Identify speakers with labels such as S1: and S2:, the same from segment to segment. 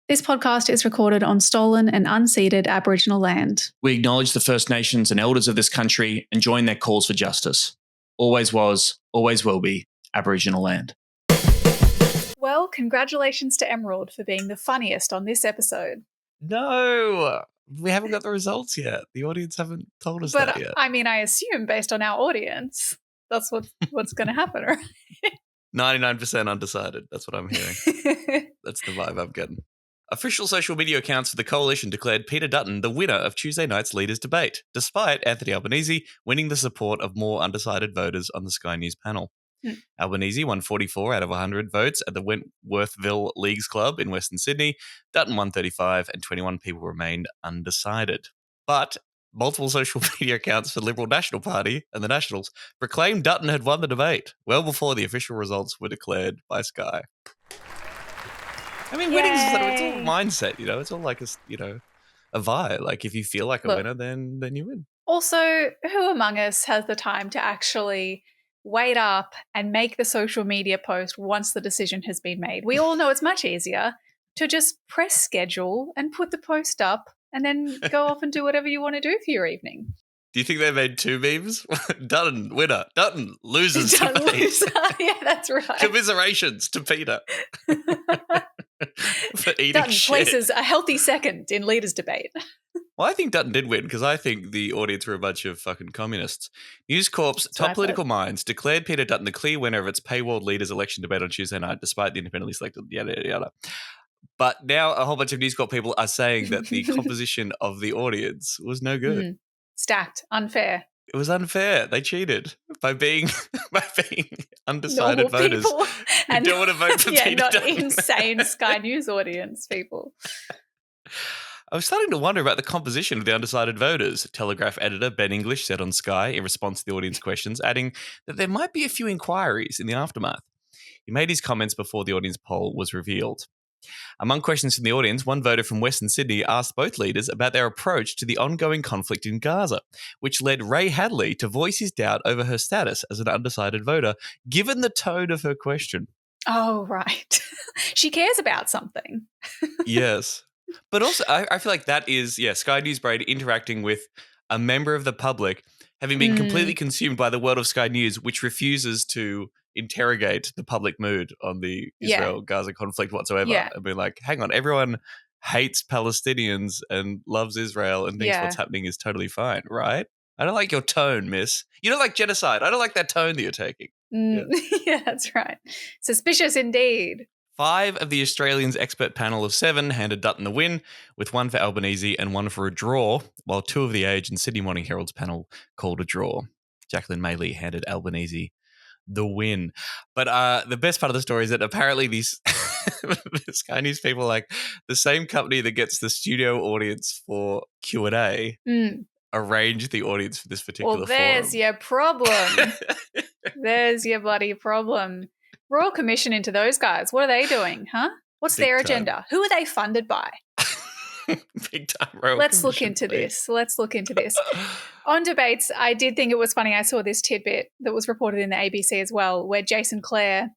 S1: This podcast is recorded on stolen and unceded Aboriginal land.
S2: We acknowledge the First Nations and elders of this country and join their calls for justice. Always was, always will be Aboriginal land.
S1: Well, congratulations to Emerald for being the funniest on this episode.
S3: No, we haven't got the results yet. The audience haven't told us that yet.
S1: I mean, I assume based on our audience, that's what's going to happen, right?
S3: 99% undecided. That's what I'm hearing. That's the vibe I'm getting. Official social media accounts for the coalition declared Peter Dutton the winner of Tuesday night's leaders' debate, despite Anthony Albanese winning the support of more undecided voters on the Sky News panel. Albanese won 44 out of 100 votes at the Wentworthville Leagues Club in Western Sydney. Dutton won 35 and 21 people remained undecided. But multiple social media accounts for the Liberal National Party and the Nationals proclaimed Dutton had won the debate, well before the official results were declared by Sky. I mean, winning is it's all mindset, It's all like a vibe. Like if you feel like a winner, then you win.
S1: Also, who among us has the time to actually wait up and make the social media post once the decision has been made? We all know it's much easier to just press schedule and put the post up and then go off and do whatever you want to do for your evening.
S3: Do you think they made two memes? Dutton, winner. Dutton, losers.
S1: Dutton, loser. Yeah, that's right.
S3: Commiserations to Peter. For eating
S1: Dutton
S3: shit.
S1: places a healthy second in leaders' debate.
S3: Well, I think Dutton did win because I think the audience were a bunch of fucking communists. News Corp's top political minds declared Peter Dutton the clear winner of its paywalled leaders election debate on Tuesday night, despite the independently selected yada, yada, yada. But now a whole bunch of News Corp people are saying that the composition of the audience was no good.
S1: Stacked, unfair.
S3: It was unfair. They cheated by being undecided voters who don't want to vote for Peter
S1: not
S3: Dutton.
S1: Insane Sky News audience people.
S3: I was starting to wonder about the composition of the undecided voters, Telegraph editor Ben English said on Sky in response to the audience questions, adding that there might be a few inquiries in the aftermath. He made his comments before the audience poll was revealed. Among questions from the audience, one voter from Western Sydney asked both leaders about their approach to the ongoing conflict in Gaza, which led Ray Hadley to voice his doubt over her status as an undecided voter, given the tone of her question.
S1: Oh, right. She cares about something.
S3: Yes. But also, I feel like that is, Sky News Braid interacting with a member of the public, having been completely consumed by the world of Sky News, which refuses to interrogate the public mood on the Israel-Gaza conflict whatsoever. And be like, hang on, everyone hates Palestinians and loves Israel and thinks what's happening is totally fine, right? I don't like your tone, miss. You don't like genocide. I don't like that tone that you're taking.
S1: Yeah, that's right. Suspicious indeed.
S3: 5 of the Australians' expert panel of 7 handed Dutton the win, with 1 for Albanese and 1 for a draw, while 2 of the Age and Sydney Morning Herald's panel called a draw. Jacqueline Maylie handed Albanese the win. But the best part of the story is that apparently these Sky News people are like the same company that gets the studio audience for Q&A arranged the audience for this particular
S1: there's
S3: forum.
S1: Your problem. There's your bloody problem. Royal Commission into those guys. What are they doing, huh? What's their agenda? Who are they funded by?
S3: Big time Royal
S1: Let's
S3: Commission,
S1: look into
S3: please.
S1: this. Let's look into this. On debates, I did think it was funny. I saw this tidbit that was reported in the ABC as well, where Jason Clare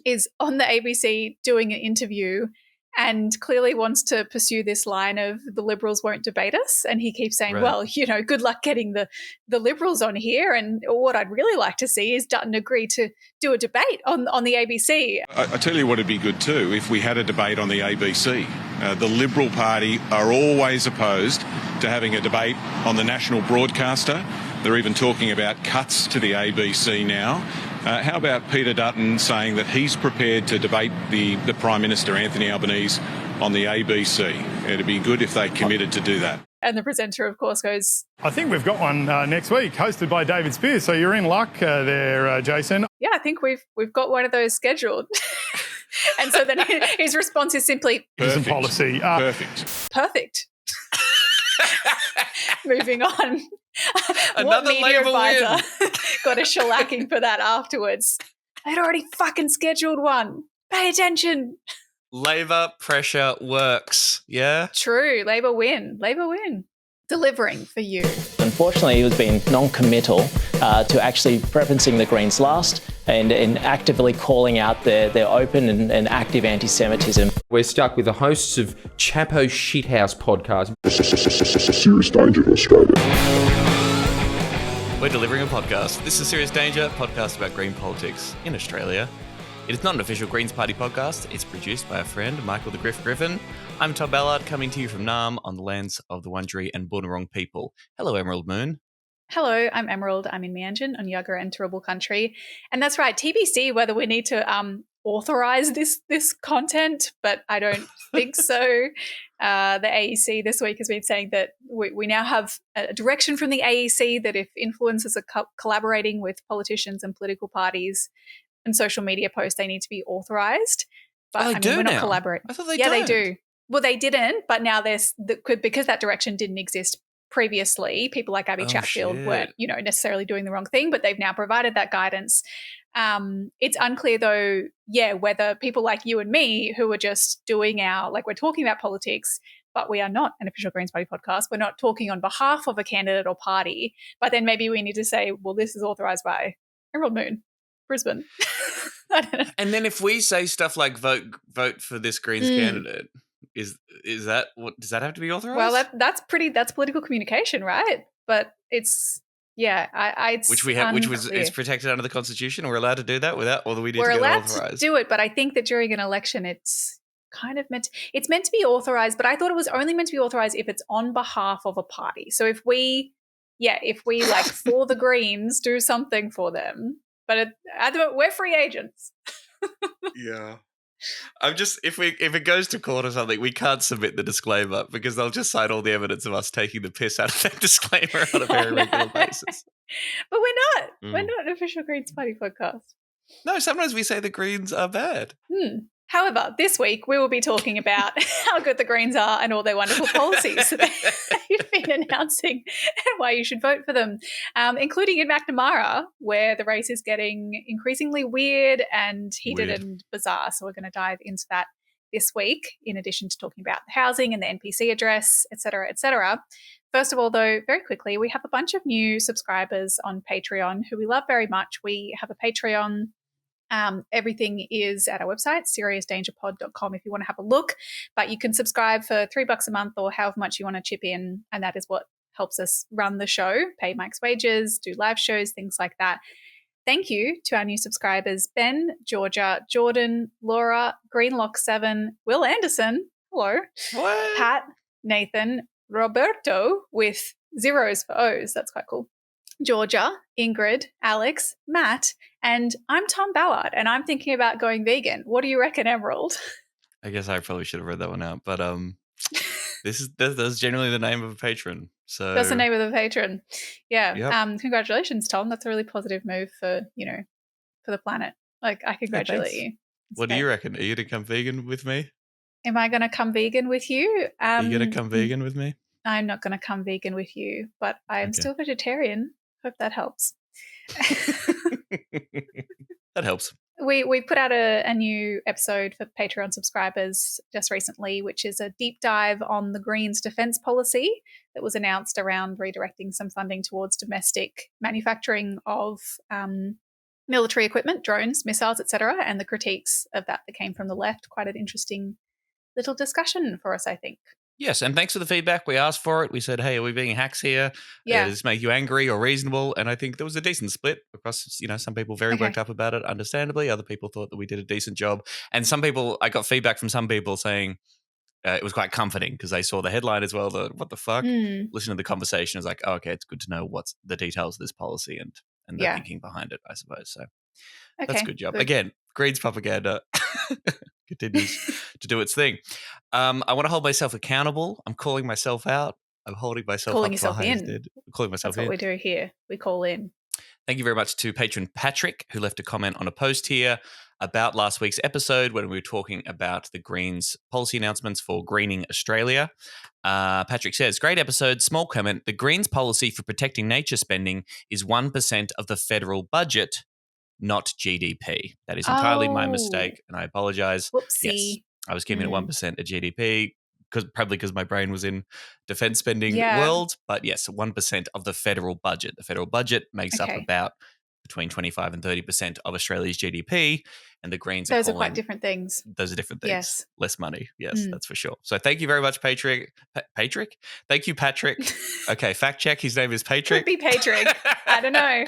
S1: is on the ABC doing an interview and clearly wants to pursue this line of the Liberals won't debate us. And he keeps saying, well, good luck getting the Liberals on here. And what I'd really like to see is Dutton agree to do a debate on the ABC.
S4: I tell you what would be good too, if we had a debate on the ABC. The Liberal Party are always opposed to having a debate on the national broadcaster. They're even talking about cuts to the ABC now. How about Peter Dutton saying that he's prepared to debate the Prime Minister, Anthony Albanese, on the ABC? It'd be good if they committed to do that.
S1: And the presenter, of course, goes,
S5: I think we've got one next week, hosted by David Spears. So you're in luck there, Jason.
S1: Yeah, I think we've got one of those scheduled. And so then his response is simply,
S4: Perfect.
S5: Policy.
S4: Perfect.
S1: Moving on.
S3: Another
S1: what media
S3: Labor
S1: advisor got a shellacking for that afterwards? They'd already fucking scheduled one. Pay attention.
S3: Labor pressure works, yeah?
S1: True. Labor win. Delivering for you.
S6: Unfortunately, he was being non-committal to actually referencing the Greens last and actively calling out their open and active anti-Semitism.
S7: We're stuck with the hosts of Chapo Shithouse podcast.
S8: Serious danger to Australia.
S3: We're delivering a podcast. This is Serious Danger, podcast about green politics in Australia. It is not an official Greens Party podcast. It's produced by our friend Michael the Griff Griffin. I'm Tom Ballard, coming to you from Naarm on the lands of the Wurundjeri and Boonwurrung people. Hello, Emerald Moon.
S1: Hello, I'm Emerald. I'm in Meanjin on Yagara and Turrbal country. And that's right, TBC, whether we need to authorise this content, but I don't think so. The AEC this week has been saying that we now have a direction from the AEC that if influencers are collaborating with politicians and political parties and social media posts, they need to be authorised. But
S3: we're
S1: not collaborating.
S3: I thought they
S1: don't.
S3: don't.
S1: They do. Well, they didn't, but now because that direction didn't exist previously, people like Abby Chatfield weren't, necessarily doing the wrong thing, but they've now provided that guidance. It's unclear though, whether people like you and me who are just doing we're talking about politics, but we are not an official Greens Party podcast. We're not talking on behalf of a candidate or party, but then maybe we need to say, well, this is authorised by Emerald Moon, Brisbane. I don't know.
S3: And then if we say stuff like vote for this Greens candidate, is that what does that have to be authorised?
S1: Well, that's political communication, right? But it's
S3: it's protected under the Constitution. We're allowed to do that or we need to get it authorised.
S1: We're allowed to do it, but I think that during an election, it's kind of meant to be authorised. But I thought it was only meant to be authorised if it's on behalf of a party. So if we like for the Greens do something for them, but at the moment we're free agents.
S3: Yeah. I'm just if it goes to court or something, we can't submit the disclaimer because they'll just cite all the evidence of us taking the piss out of that disclaimer on a very regular basis.
S1: But we're not. We're not an official Greens Party podcast.
S3: No, sometimes we say the Greens are bad.
S1: However, this week we will be talking about how good the Greens are and all their wonderful policies that they've been announcing and why you should vote for them, including in Macnamara, where the race is getting increasingly weird and heated and bizarre. So we're going to dive into that this week, in addition to talking about the housing and the NPC address, et cetera, et cetera. First of all, though, very quickly, we have a bunch of new subscribers on Patreon who we love very much. We have a Patreon. Everything is at our website, seriousdangerpod.com, if you want to have a look. But you can subscribe for $3 a month or however much you want to chip in, and that is what helps us run the show, pay Mike's wages, do live shows, things like that. Thank you to our new subscribers, Ben, Georgia, Jordan, Laura, Greenlock7, Will Anderson, hello,
S3: what?
S1: Pat, Nathan, Roberto with zeros for O's, that's quite cool. Georgia, Ingrid, Alex, Matt, and I'm Tom Ballard, and I'm thinking about going vegan. What do you reckon, Emerald?
S3: I guess I probably should have read that one out, but that's generally the name of a patron. So
S1: that's the name of the patron. Yeah.
S3: Yep.
S1: Congratulations, Tom. That's a really positive move for the planet. Like, I congratulate you.
S3: What do you reckon? Are you going to come vegan with me?
S1: Am I going to come vegan with you?
S3: Are you going to come vegan with me?
S1: I'm not going to come vegan with you, but I'm still vegetarian. Hope that helps.
S3: That helps.
S1: We put out a new episode for Patreon subscribers just recently, which is a deep dive on the Greens defence policy that was announced around redirecting some funding towards domestic manufacturing of military equipment, drones, missiles, etc., and the critiques of that came from the left. Quite an interesting little discussion for us, I think.
S3: Yes, and thanks for the feedback. We asked for it. We said, hey, are we being hacks here?
S1: Yeah.
S3: Does this make you angry or reasonable? And I think there was a decent split across, some people very worked up about it, understandably. Other people thought that we did a decent job. And I got feedback from some people saying it was quite comforting because they saw the headline as well. What the fuck? Listen to the conversation. It's like, oh, okay, it's good to know what's the details of this policy and the thinking behind it, I suppose. So that's a good job. Good. Again, Greens propaganda continues to do its thing. I want to hold myself accountable. I'm calling myself out. I'm holding myself
S1: calling
S3: up
S1: yourself in.
S3: Calling myself
S1: That's
S3: in.
S1: what we do here. We call in.
S3: Thank you very much to patron Patrick, who left a comment on a post here about last week's episode when we were talking about the Greens policy announcements for greening Australia. Patrick says, great episode, small comment. The Greens policy for protecting nature spending is 1% of the federal budget, not GDP. That is entirely my mistake, and I apologise.
S1: Whoopsie.
S3: Yes, I was keeping it 1% of GDP, probably because my brain was in defence spending world. But yes, 1% of the federal budget. The federal budget makes up about between 25 and 30% of Australia's GDP, and the Greens
S1: Those are quite different things.
S3: Those are different things.
S1: Yes.
S3: Less money. Yes, that's for sure. So thank you very much, Patrick. Patrick? Thank you, Patrick. Okay, fact check. His name is Patrick.
S1: Could be Patrick. I don't know.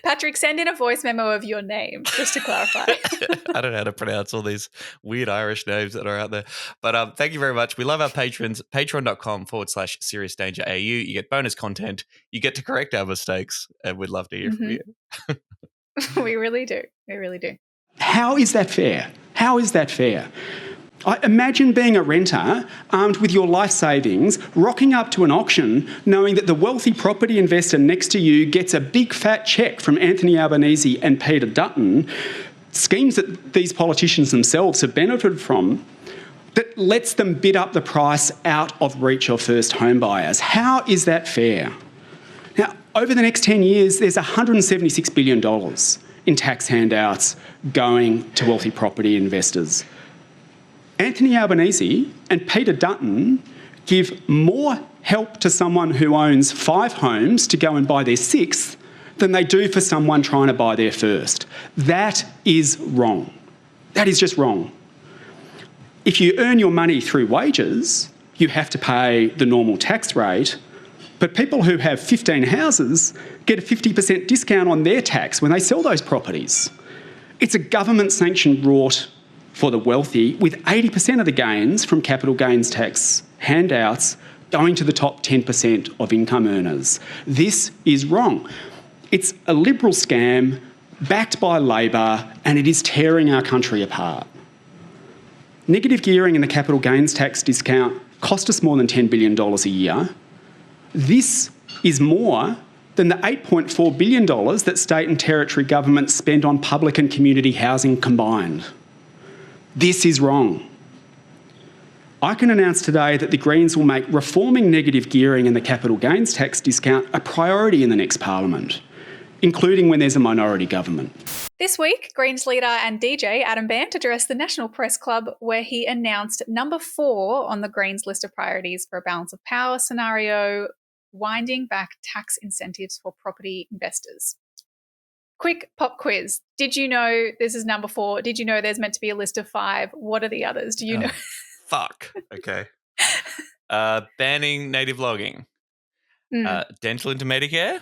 S1: Patrick, send in a voice memo of your name, just to clarify.
S3: I don't know how to pronounce all these weird Irish names that are out there. But thank you very much. We love our patrons. Patreon.com/Serious Danger AU. You get bonus content. You get to correct our mistakes. And we'd love to hear from you.
S1: We really do. We really do.
S9: How is that fair? How is that fair? Imagine being a renter, armed with your life savings, rocking up to an auction, knowing that the wealthy property investor next to you gets a big fat cheque from Anthony Albanese and Peter Dutton, schemes that these politicians themselves have benefited from, that lets them bid up the price out of reach of first home buyers. How is that fair? Now, over the next 10 years, there's $176 billion in tax handouts going to wealthy property investors. Anthony Albanese and Peter Dutton give more help to someone who owns 5 homes to go and buy their 6th than they do for someone trying to buy their first. That is wrong. That is just wrong. If you earn your money through wages, you have to pay the normal tax rate, but people who have 15 houses get a 50% discount on their tax when they sell those properties. It's a government-sanctioned rort for the wealthy, with 80% of the gains from capital gains tax handouts going to the top 10% of income earners. This is wrong. It's a Liberal scam backed by Labor, and it is tearing our country apart. Negative gearing and the capital gains tax discount cost us more than $10 billion a year. This is more than the $8.4 billion that state and territory governments spend on public and community housing combined. This is wrong. I can announce today that the Greens will make reforming negative gearing and the capital gains tax discount a priority in the next Parliament, including when there's a minority government.
S1: This week, Greens leader and DJ Adam Bandt addressed the National Press Club, where he announced number 4 on the Greens list of priorities for a balance of power scenario, winding back tax incentives for property investors. Quick pop quiz. Did you know this is number 4? Did you know there's meant to be a list of 5? What are the others? Do you know?
S3: Fuck. Okay. Banning native logging. Dental into Medicare.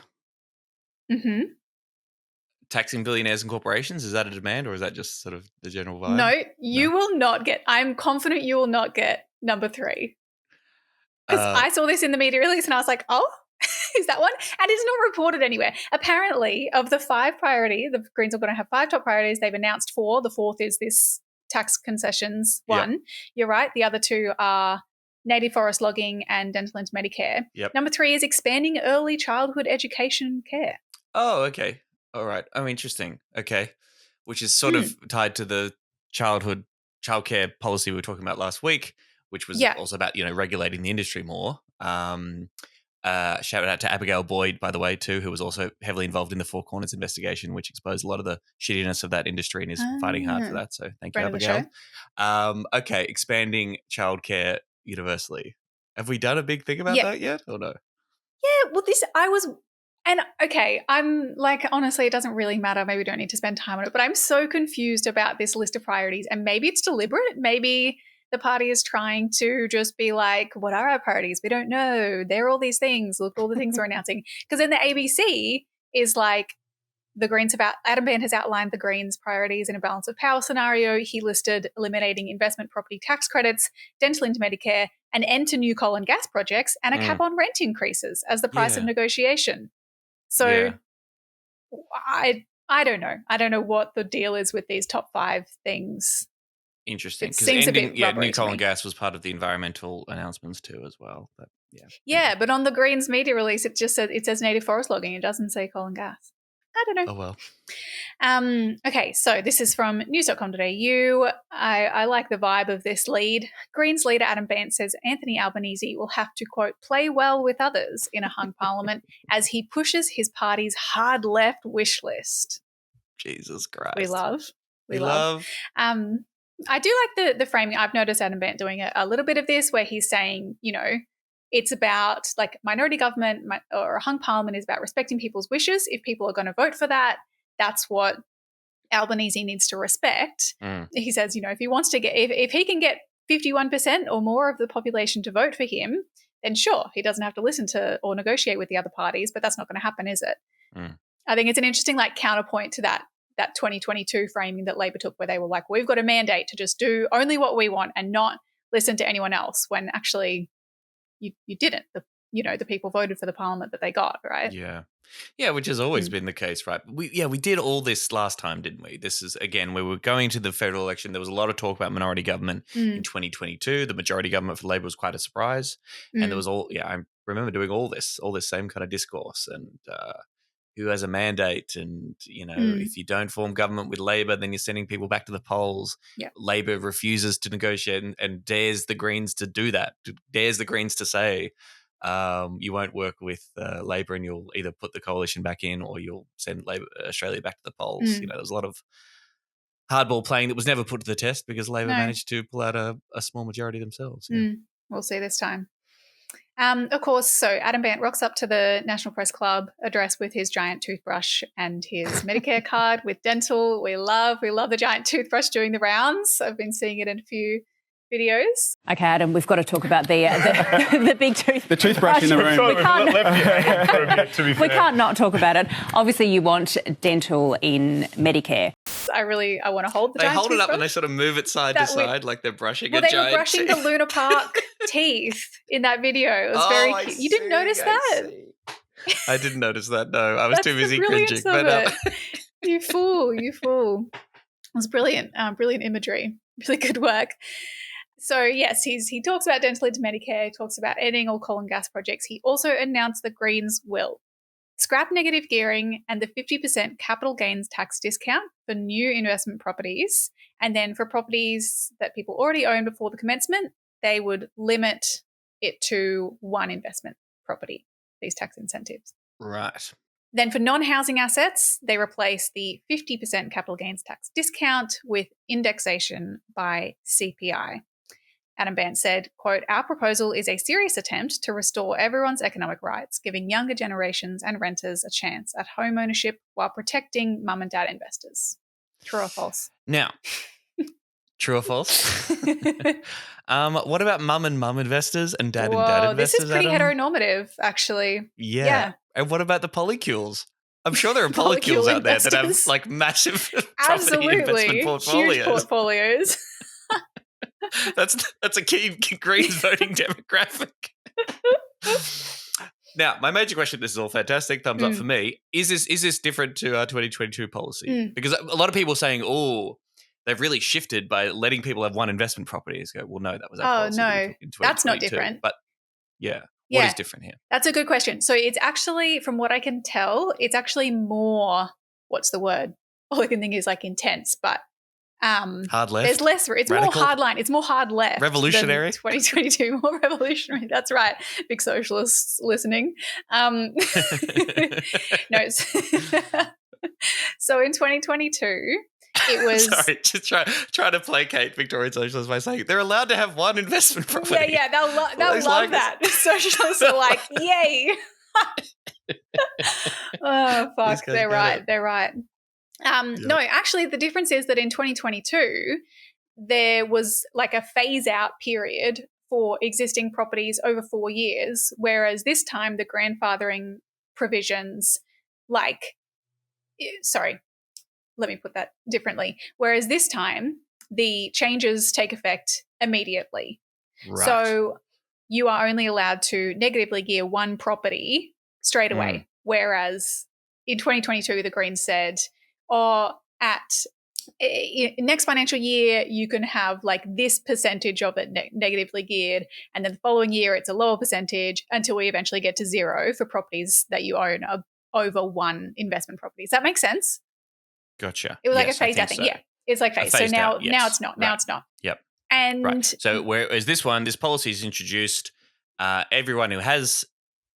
S3: Taxing billionaires and corporations. Is that a demand, or is that just sort of the general vibe?
S1: No, you will not get. I'm confident you will not get number 3. Because I saw this in the media release and I was like, oh, is that one? And it's not reported anywhere. Apparently, of the 5 priority, the Greens are going to have 5 top priorities. They've announced 4. The 4th is this tax concessions one. Yep. You're right. The other 2 are native forest logging and dental into Medicare.
S3: Yep.
S1: Number 3 is expanding early childhood education care.
S3: Oh, okay. All right. Oh, interesting. Okay. Which is sort of tied to the childcare policy we were talking about last week, which was also about, regulating the industry more. Shout out to Abigail Boyd, by the way, too, who was also heavily involved in the Four Corners investigation, which exposed a lot of the shittiness of that industry and is fighting hard for that. So thank you, Abigail. Okay, expanding childcare universally. Have we done a big thing about that yet, or no?
S1: Yeah, well, I'm like, honestly, it doesn't really matter. Maybe we don't need to spend time on it, but I'm so confused about this list of priorities, and maybe it's deliberate. Maybe the party is trying to just be like, what are our priorities? We don't know. They're all these things. Look, all the things we're announcing. Because then the ABC is like, the Greens Adam Bandt has outlined the Greens' priorities in a balance of power scenario. He listed eliminating investment property tax credits, dental into Medicare, an end to new coal and gas projects, and a cap on rent increases as the price of negotiation. So I don't know. I don't know what the deal is with these top 5 things.
S3: Interesting.
S1: It seems a bit rubbery
S3: new coal and
S1: to me.
S3: gas was part of the environmental announcements too as well. But
S1: but on the Greens media release, it says native forest logging. It doesn't say coal and gas. I don't know.
S3: Oh, well.
S1: Okay, so this is from news.com.au. I like the vibe of this lead. Greens leader Adam Bandt says Anthony Albanese will have to, quote, play well with others in a hung parliament as he pushes his party's hard left wish list.
S3: Jesus Christ.
S1: We love.
S3: I
S1: I do like the framing. I've noticed Adam Bandt doing a little bit of this where he's saying, It's about like minority government or a hung parliament is about respecting people's wishes. If people are going to vote for that, that's what Albanese needs to respect. He says, if he wants to get, if he can get 51% or more of the population to vote for him, then sure, he doesn't have to listen to or negotiate with the other parties, but that's not going to happen, is it? I think it's an interesting counterpoint to that 2022 framing that Labor took, where they were like, we've got a mandate to just do only what we want and not listen to anyone else, when actually you didn't. The people voted for the parliament that they got, right?
S3: Yeah, which has always been the case, right? We did all this last time, didn't we? This is, again, we were going to the federal election. There was a lot of talk about minority government in 2022. The majority government for Labor was quite a surprise. And there was I remember doing all this same kind of discourse, and who has a mandate, and, if you don't form government with Labor, then you're sending people back to the polls. Labor refuses to negotiate and dares the Greens to do that, dares the Greens to say, you won't work with Labor, and you'll either put the coalition back in or you'll send Australia back to the polls. There was a lot of hardball playing that was never put to the test because Labor managed to pull out a small majority themselves.
S1: We'll see this time. Of course, so Adam Bandt rocks up to the National Press Club address with his giant toothbrush and his Medicare card with dental. We love the giant toothbrush doing the rounds. I've been seeing it in a few videos.
S10: Okay, Adam, we've got to talk about the big toothbrush.
S9: The toothbrush in the room.
S10: We can't not talk about it. Obviously, you want dental in Medicare.
S1: I want to hold the giant toothbrush.
S3: They hold it up and they sort of move it side to side like they're brushing a giant.
S1: Well, they were brushing the Luna Park teeth in that video. It was very cute. You didn't notice that?
S3: I didn't notice that, no. I was too busy cringing.
S1: But You fool. It was brilliant. Brilliant imagery. Really good work. So, yes, he talks about dental into Medicare, talks about ending all coal and gas projects. He also announced the Greens will scrap negative gearing and the 50% capital gains tax discount for new investment properties. And then for properties that people already own before the commencement, they would limit it to one investment property, these tax incentives.
S3: Right.
S1: Then for non-housing assets, they replace the 50% capital gains tax discount with indexation by CPI. Adam Bandt said, quote, "Our proposal is a serious attempt to restore everyone's economic rights, giving younger generations and renters a chance at home ownership while protecting mum and dad investors." True or false?
S3: Now, true or false? What about mum and mum investors and dad and dad investors?
S1: This is pretty heteronormative, actually.
S3: Yeah. And what about the polycules? I'm sure there are polycules out there that have like massive property investment portfolios.
S1: Huge portfolios.
S3: That's a key Greens voting demographic. Now, my major question, this is all fantastic, thumbs up for me, is this different to our 2022 policy? Because a lot of people are saying, they've really shifted by letting people have one investment property. Go, well, no, that was our policy in 2022.
S1: That's not different.
S3: But what is different here? That's
S1: a good question. So it's actually, from what I can tell, it's actually more, what's the word? All I can think is like intense, but
S3: hard left.
S1: There's less. It's radical. More hard line. It's more hard left.
S3: Revolutionary.
S1: 2022, more revolutionary. That's right. Big socialists listening. No. So in 2022, it was.
S3: Sorry, just try to placate Victorian socialists by saying they're allowed to have one investment property.
S1: Yeah, they'll love that. Socialists are like, yay. Oh fuck! They're right. No, actually, the difference is that in 2022, there was like a phase-out period for existing properties over 4 years, whereas this time the grandfathering provisions, let me put that differently. Whereas this time, the changes take effect immediately. Right. So you are only allowed to negatively gear one property straight away, whereas in 2022, the Greens said, next financial year, you can have like this percentage of it negatively geared, and then the following year it's a lower percentage until we eventually get to zero for properties that you own over one investment property. Does that make sense?
S3: Gotcha.
S1: It was like a phased out thing. So. Yeah, it's like phased. So now it's not. Now it's not.
S3: Yep.
S1: And
S3: right. So whereas this policy is introduced, everyone who has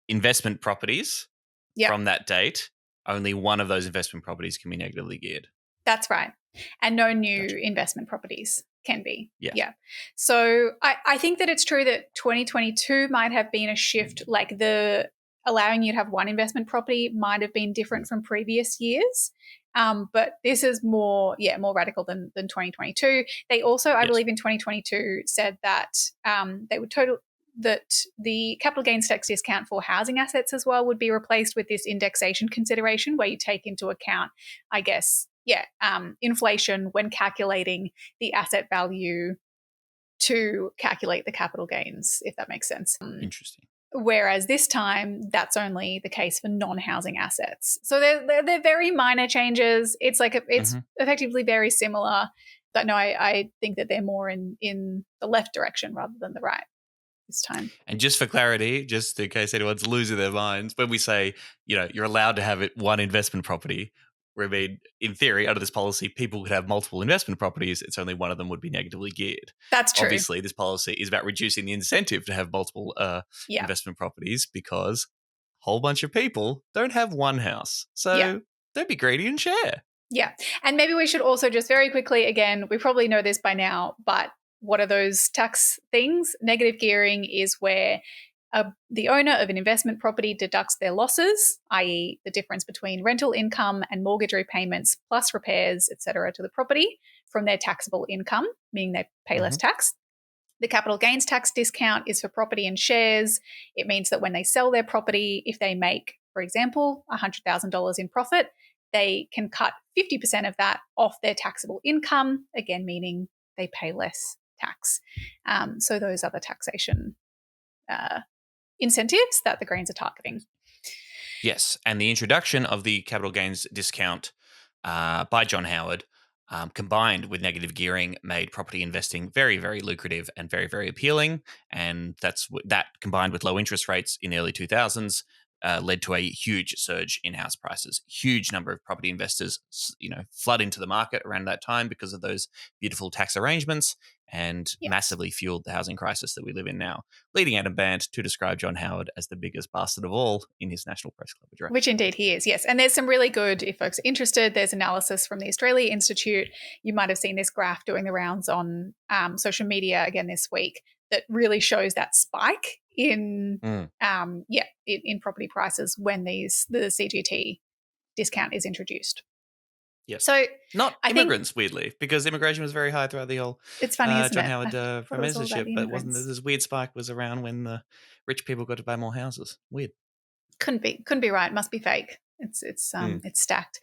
S3: investment properties from that date, only one of those investment properties can be negatively geared.
S1: That's right. And no new investment properties Can be.
S3: Yeah.
S1: Yeah. So I think that it's true that 2022 might have been a shift, like the allowing you to have one investment property might have been different from previous years. But this is more radical than 2022. They also, I believe in 2022 said that they would that the capital gains tax discount for housing assets as well would be replaced with this indexation consideration where you take into account, I guess, inflation when calculating the asset value to calculate the capital gains, if that makes sense.
S3: Interesting.
S1: Whereas this time, that's only the case for non-housing assets. So they're very minor changes. It's like it's effectively very similar. But no, I think that they're more in the left direction rather than the right this time.
S3: And just for clarity, just in case anyone's losing their minds, when we say, you're allowed to have one investment property, I mean, in theory, under this policy, people could have multiple investment properties. It's only one of them would be negatively geared.
S1: That's true.
S3: Obviously, this policy is about reducing the incentive to have multiple investment properties because a whole bunch of people don't have one house. So don't be greedy and share.
S1: Yeah. And maybe we should also just very quickly, again, we probably know this by now, but what are those tax things? Negative gearing is where the owner of an investment property deducts their losses, i.e. the difference between rental income and mortgage repayments plus repairs, etc., to the property from their taxable income, meaning they pay less tax. The capital gains tax discount is for property and shares. It means that when they sell their property, if they make, for example, $100,000 in profit, they can cut 50% of that off their taxable income, again, meaning they pay less tax. So those are the taxation incentives that the Greens are targeting.
S3: Yes, and the introduction of the capital gains discount by John Howard, combined with negative gearing, made property investing very, very lucrative and very, very appealing. And that combined with low interest rates in the early 2000s led to a huge surge in house prices. Huge number of property investors, flood into the market around that time because of those beautiful tax arrangements, and massively fueled the housing crisis that we live in now, leading Adam Bandt to describe John Howard as the biggest bastard of all in his National Press Club address.
S1: Which indeed he is, yes. And there's some really good, if folks are interested, there's analysis from the Australia Institute. You might have seen this graph doing the rounds on social media again this week that really shows that spike in property prices when the CGT discount is introduced.
S3: Yes.
S1: So
S3: not immigrants, weirdly, because immigration was very high throughout the whole
S1: it's funny, isn't
S3: John
S1: it?
S3: Howard premiership, but wasn't there this weird spike was around when the rich people got to buy more houses? Weird.
S1: Couldn't be right. Must be fake. It's stacked.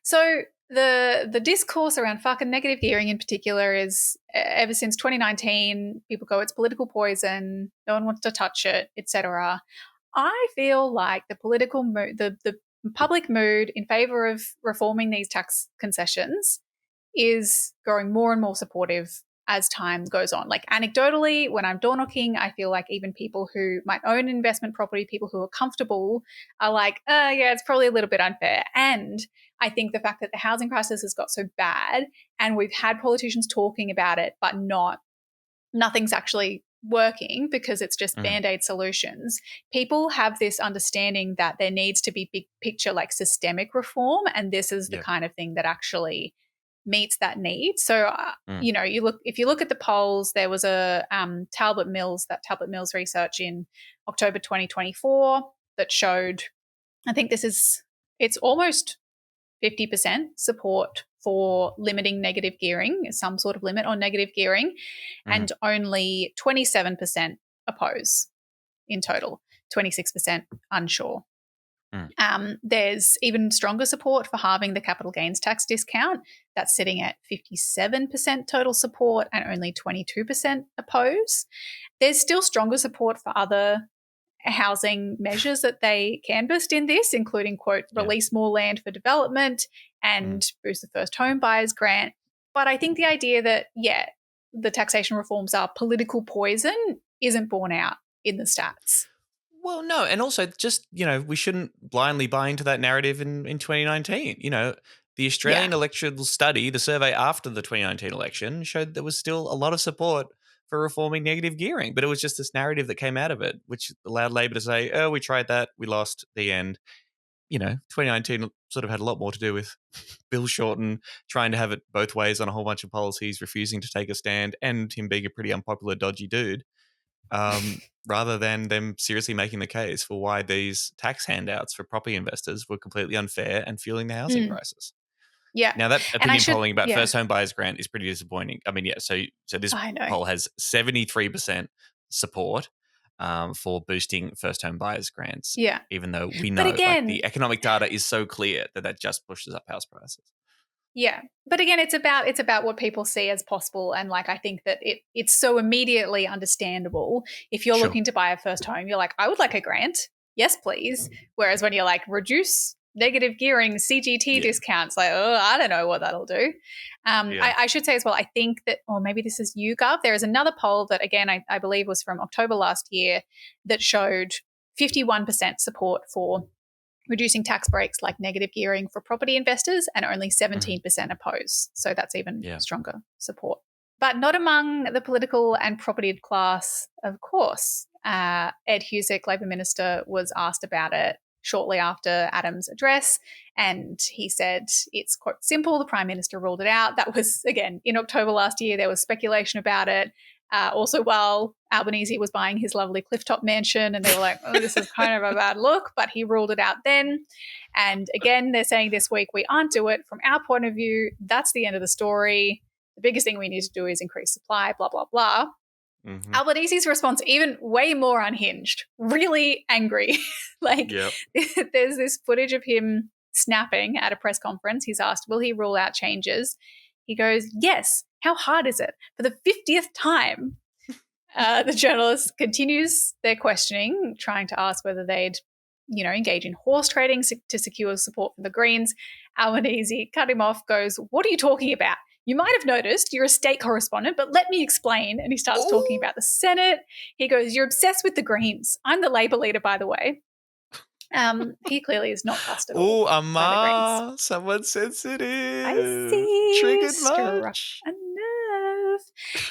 S1: So the discourse around fucking negative gearing in particular is ever since 2019, people go, it's political poison. No one wants to touch it, etc. I feel like the political the public mood in favor of reforming these tax concessions is growing more and more supportive as time goes on. Like anecdotally, when I'm door knocking, I feel like even people who might own investment property, people who are comfortable are like, it's probably a little bit unfair. And I think the fact that the housing crisis has got so bad and we've had politicians talking about it, but nothing's actually working because it's just Band-Aid solutions. People have this understanding that there needs to be big picture, like systemic reform. And this is the kind of thing that actually meets that need. So, if you look at the polls, there was a Talbot Mills research in October 2024 that showed, I think it's almost 50% support for limiting negative gearing, some sort of limit on negative gearing, and only 27% oppose in total, 26% unsure. There's even stronger support for halving the capital gains tax discount. That's sitting at 57% total support and only 22% oppose. There's still stronger support for other housing measures that they canvassed in this, including, quote, release more land for development and boost the first home buyers grant. But I think the idea that, the taxation reforms are political poison isn't borne out in the stats.
S3: Well, no, and also just, we shouldn't blindly buy into that narrative in 2019. The Australian electoral study, the survey after the 2019 election, showed there was still a lot of support for reforming negative gearing, but it was just this narrative that came out of it, which allowed Labor to say, we tried that, we lost, the end. 2019 sort of had a lot more to do with Bill Shorten trying to have it both ways on a whole bunch of policies, refusing to take a stand, and him being a pretty unpopular, dodgy dude, rather than them seriously making the case for why these tax handouts for property investors were completely unfair and fueling the housing crisis.
S1: Yeah.
S3: Now, that opinion polling about
S1: yeah.
S3: first home buyers grant is pretty disappointing. I mean, so this poll has 73% support for boosting first home buyers grants.
S1: Yeah.
S3: Even though we know the economic data is so clear that just pushes up house prices.
S1: Yeah. But again, it's about what people see as possible. And I think that it's so immediately understandable. If you're looking to buy a first home, you're like, I would like a grant. Yes, please. Whereas when you're like, reduce negative gearing, CGT discounts, I don't know what that'll do. I should say as well, I think that, or maybe this is YouGov, there is another poll that, again, I believe was from October last year that showed 51% support for reducing tax breaks like negative gearing for property investors and only 17% oppose. So that's even stronger support. But not among the political and property class, of course. Ed Husic, Labor Minister, was asked about it shortly after Adam's address, and he said it's, quote, simple. The Prime Minister ruled it out. That was, again, in October last year. There was speculation about it. Also, while Albanese was buying his lovely clifftop mansion, and they were like, oh, this is kind of a bad look, but he ruled it out then. And again, they're saying this week, we aren't do it. From our point of view, that's the end of the story. The biggest thing we need to do is increase supply, blah, blah, blah. Mm-hmm. Albanese's response, even way more unhinged, really angry. There's this footage of him snapping at a press conference. He's asked, will he rule out changes? He goes, yes. How hard is it? For the 50th time, the journalist continues their questioning, trying to ask whether they'd, engage in horse trading to secure support from the Greens. Albanese cut him off, goes, what are you talking about? You might have noticed you're a state correspondent, but let me explain. And he starts talking about the Senate. He goes, you're obsessed with the Greens. I'm the Labor leader, by the way. He clearly is not fussed at all.
S3: Oh, Amma, someone's sensitive.
S1: I see.
S3: Triggered much.
S1: Enough.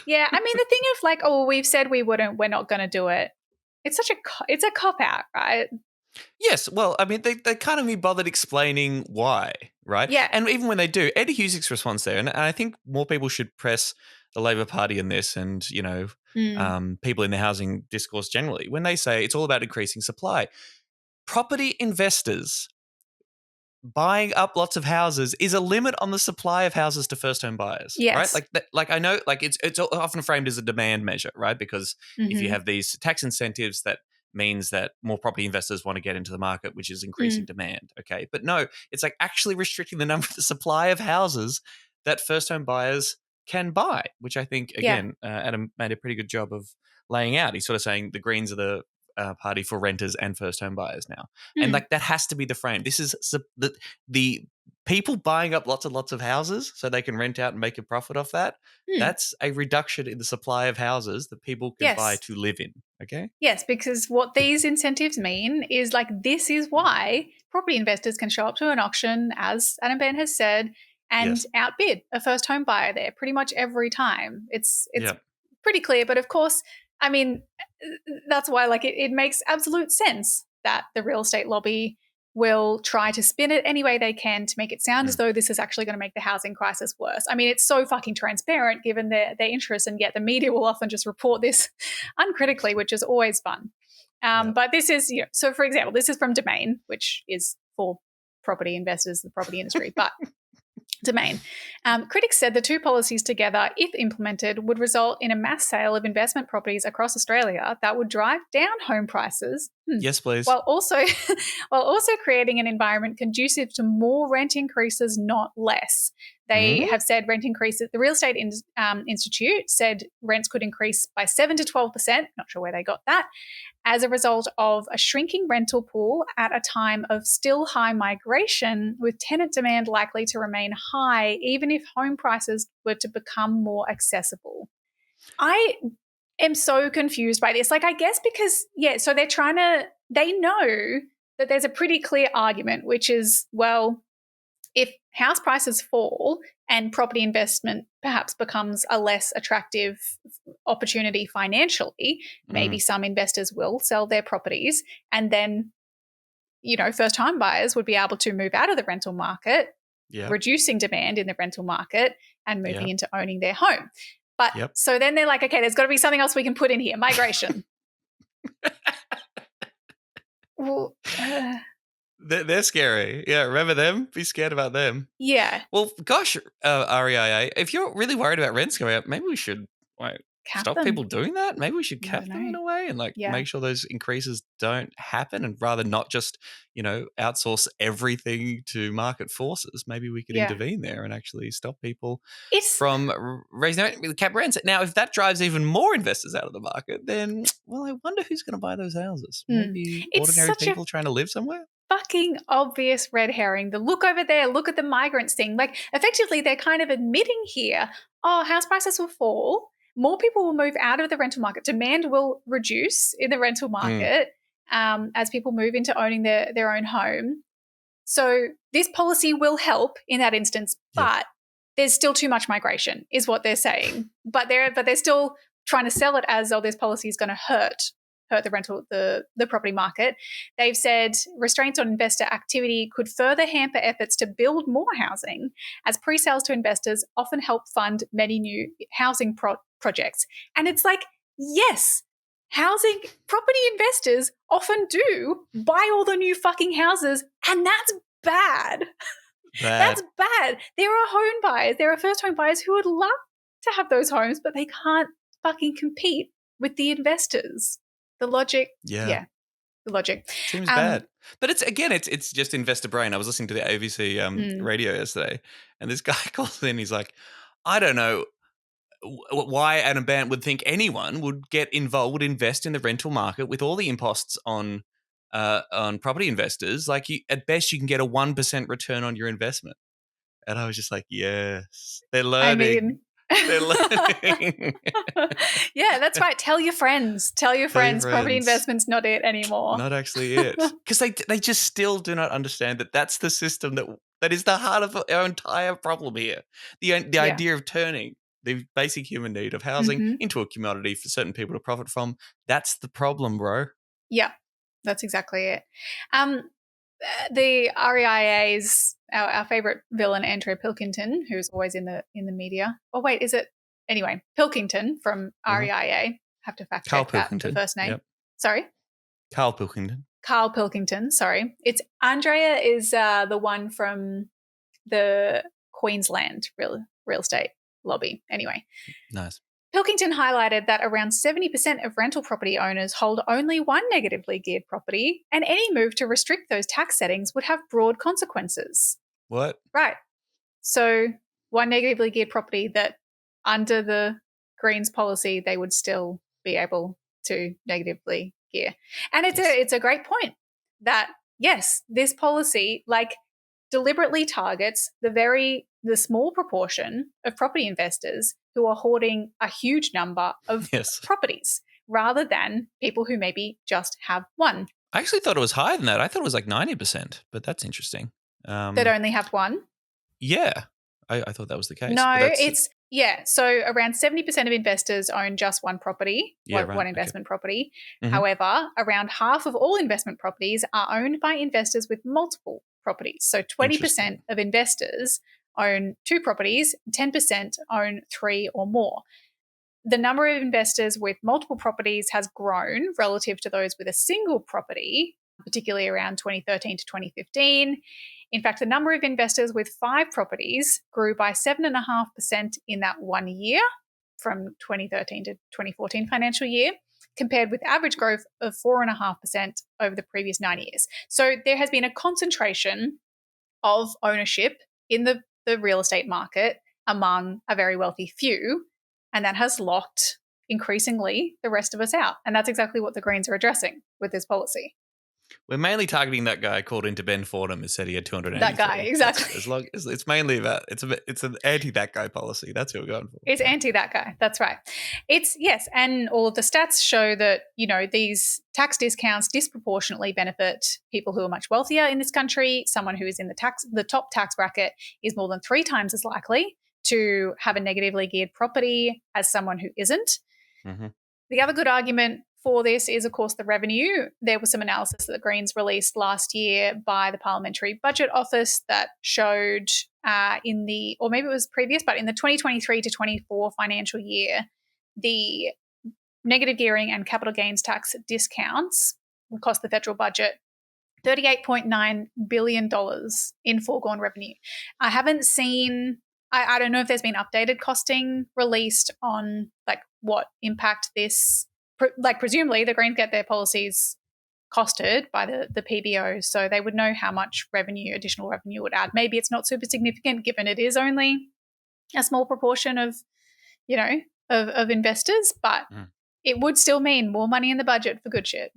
S1: Yeah, I mean, the thing of we've said we wouldn't, we're not going to do it. It's it's a cop-out, right?
S3: Yes, well, I mean, they can't even be bothered explaining why, right?
S1: Yeah.
S3: And even when they do, Eddie Husic's response there, and I think more people should press the Labor Party in this and, people in the housing discourse generally, when they say it's all about increasing supply. Property investors buying up lots of houses is a limit on the supply of houses to first home buyers,
S1: yes.
S3: right? I know, it's often framed as a demand measure, right? Because if you have these tax incentives, that means that more property investors want to get into the market, which is increasing demand. Okay, but no, it's actually restricting the supply of houses that first home buyers can buy, which I think again, Adam made a pretty good job of laying out. He's sort of saying the Greens are the party for renters and first home buyers now. And that has to be the frame. This is the people buying up lots and lots of houses so they can rent out and make a profit off that. That's a reduction in the supply of houses that people can buy to live in. Okay?
S1: Yes, because what these incentives mean is this is why property investors can show up to an auction, as Adam Bandt has said, and outbid a first home buyer there pretty much every time. It's pretty clear, but of course, I mean, that's why it makes absolute sense that the real estate lobby will try to spin it any way they can to make it sound as though this is actually going to make the housing crisis worse. I mean, it's so fucking transparent given their interest, and yet the media will often just report this uncritically, which is always fun. But this is, so for example, this is from Domain, which is for property investors, the property industry, but Domain. Critics said the two policies together, if implemented, would result in a mass sale of investment properties across Australia that would drive down home prices.
S3: Yes, please.
S1: While also creating an environment conducive to more rent increases, not less. They have said rent increases. The Real Estate Institute said rents could increase by 7 to 12%. Not sure where they got that. As a result of a shrinking rental pool at a time of still high migration, with tenant demand likely to remain high, even if home prices were to become more accessible. I am so confused by this. I guess because, so they know that there's a pretty clear argument, which is, well, if house prices fall and property investment perhaps becomes a less attractive opportunity financially, maybe some investors will sell their properties, and then first home buyers would be able to move out of the rental market, reducing demand in the rental market and moving into owning their home. But so then they're like, okay, there's got to be something else we can put in here, migration. Well,
S3: they're scary. Yeah, remember them? Be scared about them.
S1: Yeah.
S3: Well, gosh, REIA, if you're really worried about rents going up, maybe we should stop people doing that. Maybe we should cap them in a way and make sure those increases don't happen, and rather not just, outsource everything to market forces. Maybe we could intervene there and actually stop people from raising cap rents. Now, if that drives even more investors out of the market, then, I wonder who's going to buy those houses. Maybe ordinary people trying to live somewhere?
S1: Fucking obvious red herring. The look over there, look at the migrants thing. Like, effectively, they're kind of admitting here, house prices will fall. More people will move out of the rental market. Demand will reduce in the rental market as people move into owning their own home. So this policy will help in that instance, but there's still too much migration, is what they're saying. But they're still trying to sell it as, this policy is going to hurt the property market. They've said restraints on investor activity could further hamper efforts to build more housing, as pre-sales to investors often help fund many new housing projects. And it's like, yes, housing property investors often do buy all the new fucking houses, and that's bad. That's bad. There are home buyers, there are first home buyers who would love to have those homes, but they can't fucking compete with the investors. The logic, the logic
S3: seems bad. But it's just investor brain. I was listening to the ABC radio yesterday, and this guy calls in. He's like, I don't know why Adam Bandt would think anyone would get involved, would invest in the rental market with all the imposts on property investors. Like, at best, you can get a 1% return on your investment. And I was just like, yes, they're learning. They're learning.
S1: Yeah, that's right. Tell your friends. Property investment's not it anymore.
S3: Not actually it. Because they just still do not understand that that's the system that is the heart of our entire problem here. The idea of turning the basic human need of housing into a commodity for certain people to profit from. That's the problem, bro.
S1: Yeah, that's exactly it. The REIA's our favourite villain, Andrea Pilkington, who's always in the media. Oh wait, is it? Anyway, Pilkington from REIA. Have to fact check that, the first name. Yep. Sorry?
S3: Carl Pilkington.
S1: Carl Pilkington, sorry. It's Andrea is the one from the Queensland real estate lobby. Anyway.
S3: Nice.
S1: Pilkington highlighted that around 70% of rental property owners hold only one negatively geared property, and any move to restrict those tax settings would have broad consequences.
S3: What?
S1: Right. So one negatively geared property that under the Greens policy, they would still be able to negatively gear. And it's a great point that, yes, this policy deliberately targets the small proportion of property investors who are hoarding a huge number of properties rather than people who maybe just have one.
S3: I actually thought it was higher than that. I thought it was 90%, but that's interesting.
S1: That only have one?
S3: Yeah. I thought that was the case.
S1: No, so around 70% of investors own just one property, one investment property. Mm-hmm. However, around half of all investment properties are owned by investors with multiple properties. So 20% of investors own two properties, 10% own three or more. The number of investors with multiple properties has grown relative to those with a single property, particularly around 2013 to 2015. In fact, the number of investors with 5 properties grew by 7.5% in that 1 year, from 2013 to 2014 financial year, compared with average growth of 4.5% over the previous 9 years. So there has been a concentration of ownership in the real estate market among a very wealthy few, and that has locked increasingly the rest of us out. And that's exactly what the Greens are addressing with this policy.
S3: We're mainly targeting that guy called into Ben Fordham who said he had 280.
S1: That guy, exactly.
S3: It's mainly about it's an anti-that guy policy. That's what we're going for.
S1: It's anti-that guy. That's right. And all of the stats show that, these tax discounts disproportionately benefit people who are much wealthier in this country. Someone who is in the top tax bracket is more than 3 times as likely to have a negatively geared property as someone who isn't. Mm-hmm. The other good argument for this is, of course, the revenue. There was some analysis that the Greens released last year by the Parliamentary Budget Office that showed in the 2023 to 24 financial year, the negative gearing and capital gains tax discounts will cost the federal budget $38.9 billion in foregone revenue. I haven't seen, I don't know if there's been updated costing released on like what impact this, like presumably the Greens get their policies costed by the PBO, so they would know how much additional revenue would add. Maybe it's not super significant given it is only a small proportion of, of investors, but it would still mean more money in the budget for good shit.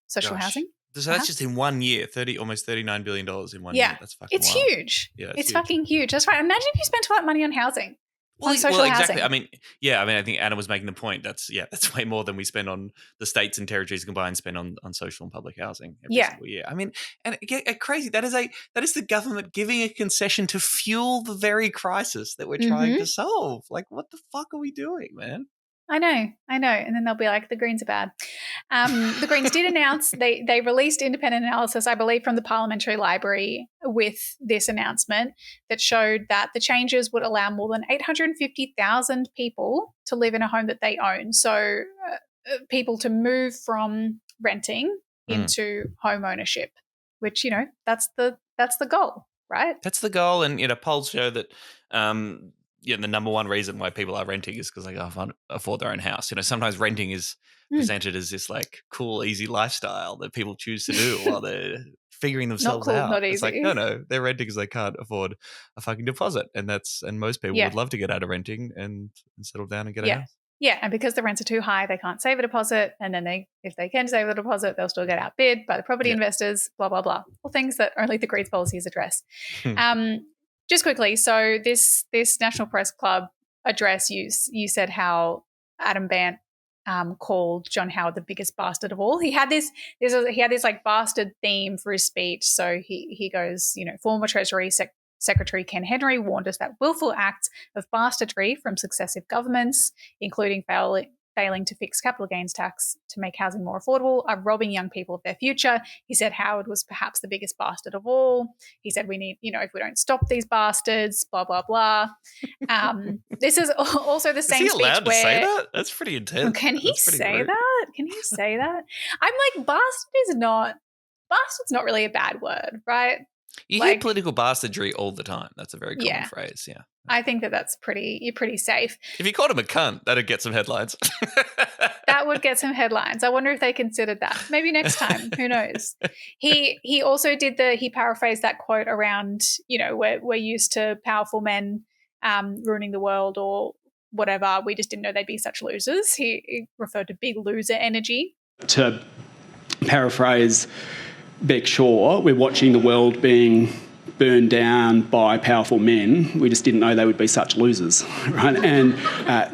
S1: Social housing.
S3: So that's just in 1 year, almost $39 billion in 1 year. That's fucking
S1: it's
S3: wild.
S1: huge.
S3: Yeah,
S1: it's fucking huge. That's right. Imagine if you spent all that money on housing. On social
S3: exactly.
S1: housing.
S3: I think Adam was making the point. That's way more than we spend on the states and territories combined spend on social and public housing every single year. I mean, and crazy. That is the government giving a concession to fuel the very crisis that we're trying to solve. Like, what the fuck are we doing, man?
S1: I know. And then they'll be like, the Greens are bad. The Greens did announce, they released independent analysis, I believe, from the Parliamentary Library with this announcement that showed that the changes would allow more than 850,000 people to live in a home that they own. So people to move from renting into home ownership, which, that's the goal, right?
S3: That's the goal. And, polls show that the number one reason why people are renting is because they can't afford their own house. Sometimes renting is presented as this like cool, easy lifestyle that people choose to do while they're figuring themselves out.
S1: Not
S3: it's
S1: easy.
S3: like, no, they're renting because they can't afford a fucking deposit. And most people would love to get out of renting and settle down and get a house.
S1: Yeah, and because the rents are too high, they can't save a deposit. And then if they can save the deposit, they'll still get outbid by the property investors, blah, blah, blah. All things that only the Greens policies address. Just quickly, so this National Press Club address, you said how Adam Bandt called John Howard the biggest bastard of all. He had this like bastard theme for his speech. So he goes, former Treasury Secretary Ken Henry warned us that willful acts of bastardry from successive governments, including failing to fix capital gains tax to make housing more affordable, are robbing young people of their future. He said Howard was perhaps the biggest bastard of all. He said we need, if we don't stop these bastards, blah, blah, blah. This is also the same speech where...
S3: Is he allowed to say that? That's pretty intense.
S1: Can he say that? Can he say that? I'm like, bastard's not really a bad word, right?
S3: You hear political bastardry all the time. That's a very common phrase, yeah.
S1: I think that's you're pretty safe.
S3: If you called him a cunt, that'd get some headlines.
S1: That would get some headlines. I wonder if they considered that. Maybe next time. Who knows? He also did he paraphrased that quote around, we're used to powerful men ruining the world or whatever. We just didn't know they'd be such losers. He referred to big loser energy.
S9: To paraphrase Beck Shaw, we're watching the world being burned down by powerful men. We just didn't know they would be such losers, right? And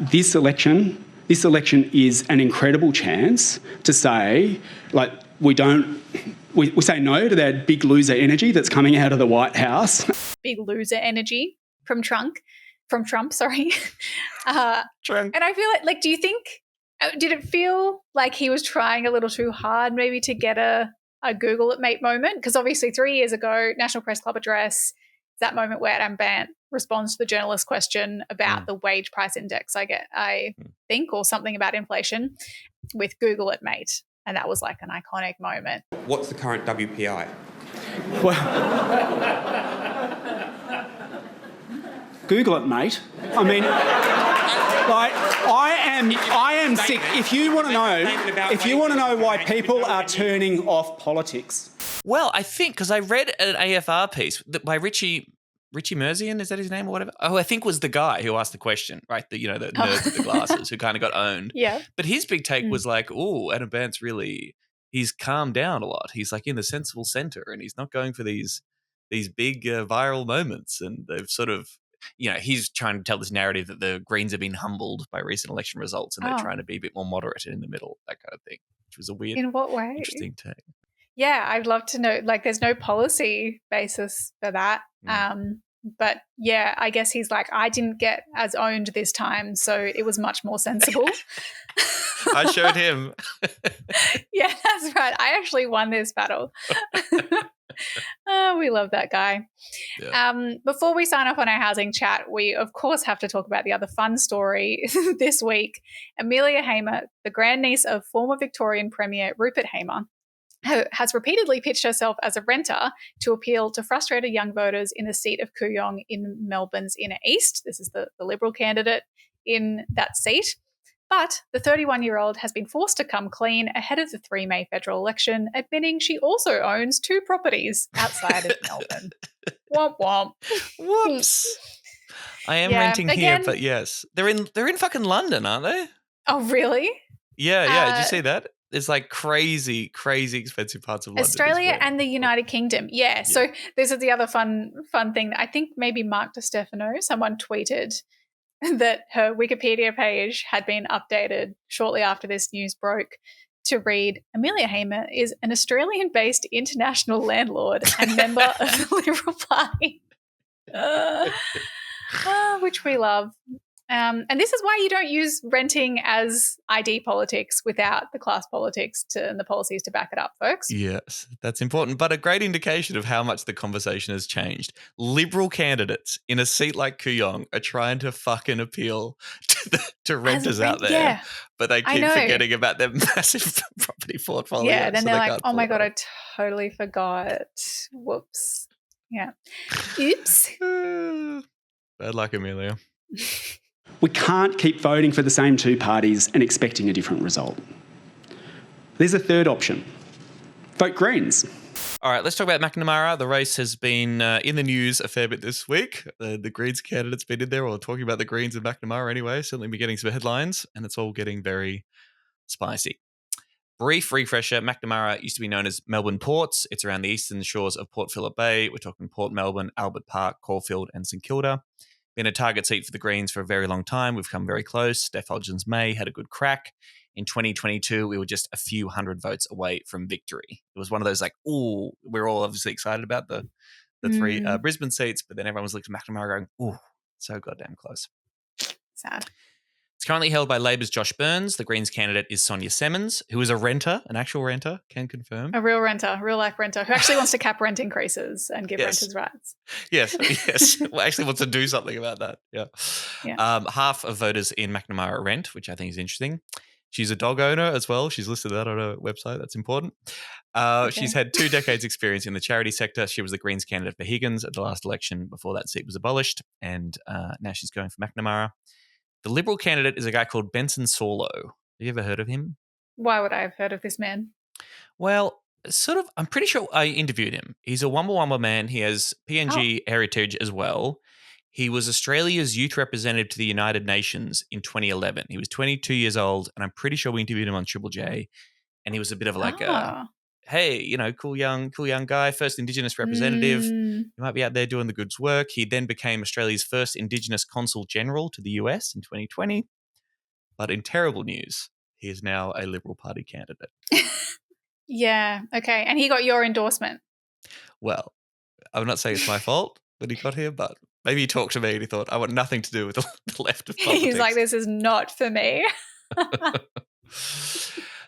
S9: this election is an incredible chance to say, like, we say no to that big loser energy that's coming out of the White House.
S1: Big loser energy from Trump, sorry.
S3: Trump.
S1: And I feel like, do you think, did it feel like he was trying a little too hard maybe to get a Google it mate moment? Because obviously 3 years ago, National Press Club address, that moment where Adam Bandt responds to the journalist question about the wage price index, I think, or something about inflation with Google it mate. And that was like an iconic moment.
S11: What's the current WPI?
S9: Well, Google it, mate. I mean, like, I am sick. If you want to know why people are turning off politics.
S3: Well, I think because I read an AFR piece by Richie Merzian, is that his name or whatever? Oh, I think was the guy who asked the question, right? The nerd with the glasses who kind of got owned.
S1: Yeah.
S3: But his big take was like, oh, Adam Bandt's he's calmed down a lot. He's like in the sensible centre, and he's not going for these big viral moments. And they've sort of, he's trying to tell this narrative that the Greens have been humbled by recent election results, and they're trying to be a bit more moderate and in the middle, that kind of thing, which was a weird,
S1: in what way?
S3: Interesting take.
S1: Yeah, I'd love to know. Like, there's no policy basis for that. But yeah, I guess he's like, I didn't get as owned this time, so it was much more sensible.
S3: I showed him.
S1: Yeah, that's right. I actually won this battle. We love that guy.
S3: Yeah.
S1: Before we sign off on our housing chat, we, of course, have to talk about the other fun story this week. Amelia Hamer, the grandniece of former Victorian Premier Rupert Hamer, has repeatedly pitched herself as a renter to appeal to frustrated young voters in the seat of Kooyong in Melbourne's inner east. This is the Liberal candidate in that seat. But the 31-year-old has been forced to come clean ahead of the 3 May federal election, admitting she also owns 2 properties outside of Melbourne. Womp womp.
S3: Whoops. I am renting here, but yes. They're in fucking London, aren't they?
S1: Oh, really?
S3: Yeah. Did you see that? It's like crazy, crazy expensive parts of London.
S1: Australia and the United Kingdom. Yeah. So this is the other fun thing that I think maybe Mark DiStefano, someone tweeted that her Wikipedia page had been updated shortly after this news broke to read, Amelia Hamer is an Australian-based international landlord and member of the Liberal Party, which we love. And this is why you don't use renting as ID politics without the class politics and the policies to back it up, folks.
S3: Yes, that's important, but a great indication of how much the conversation has changed. Liberal candidates in a seat like Kooyong are trying to fucking appeal to renters out there, but they keep forgetting about their massive property portfolio.
S1: Yeah, then they're like, oh my God, I totally forgot. Whoops. Yeah. Oops.
S3: Bad luck, Amelia.
S9: We can't keep voting for the same 2 parties and expecting a different result. There's a third option. Vote Greens.
S3: All right, let's talk about McNamara. The race has been in the news a fair bit this week. The Greens candidate's been in there, or talking about the Greens and McNamara anyway. Certainly been getting some headlines, and it's all getting very spicy. Brief refresher, McNamara used to be known as Melbourne Ports. It's around the eastern shores of Port Phillip Bay. We're talking Port Melbourne, Albert Park, Caulfield and St Kilda. Been a target seat for the Greens for a very long time. We've come very close. Steph Hodgins May had a good crack. In 2022, we were just a few hundred votes away from victory. It was one of those like, ooh, we're all obviously excited about the 3 Brisbane seats, but then everyone was looking at McNamara going, ooh, so goddamn close.
S1: Sad.
S3: It's currently held by Labor's Josh Burns. The Greens candidate is Sonya Semmens, who is a renter, an actual renter, can confirm.
S1: A real renter, real life renter, who actually wants to cap rent increases and give renters rights.
S3: Yes. Well, actually wants to do something about that. Yeah. Half of voters in McNamara rent, which I think is interesting. She's a dog owner as well. She's listed that on her website. That's important. She's had 2 decades experience in the charity sector. She was the Greens candidate for Higgins at the last election before that seat was abolished. And now she's going for McNamara. The Liberal candidate is a guy called Benson Sorlow. Have you ever heard of him?
S1: Why would I have heard of this man?
S3: Well, sort of, I'm pretty sure I interviewed him. He's a Wumba man. He has PNG heritage as well. He was Australia's youth representative to the United Nations in 2011. He was 22 years old, and I'm pretty sure we interviewed him on Triple J. And he was a bit of like hey, cool young guy, first Indigenous representative. He might be out there doing the good work. He then became Australia's first Indigenous Consul General to the US in 2020. But in terrible news, he is now a Liberal Party candidate.
S1: Yeah, okay. And he got your endorsement.
S3: Well, I would not say it's my fault that he got here, but maybe he talked to me and he thought, I want nothing to do with the left of politics.
S1: He's like, this is not for me.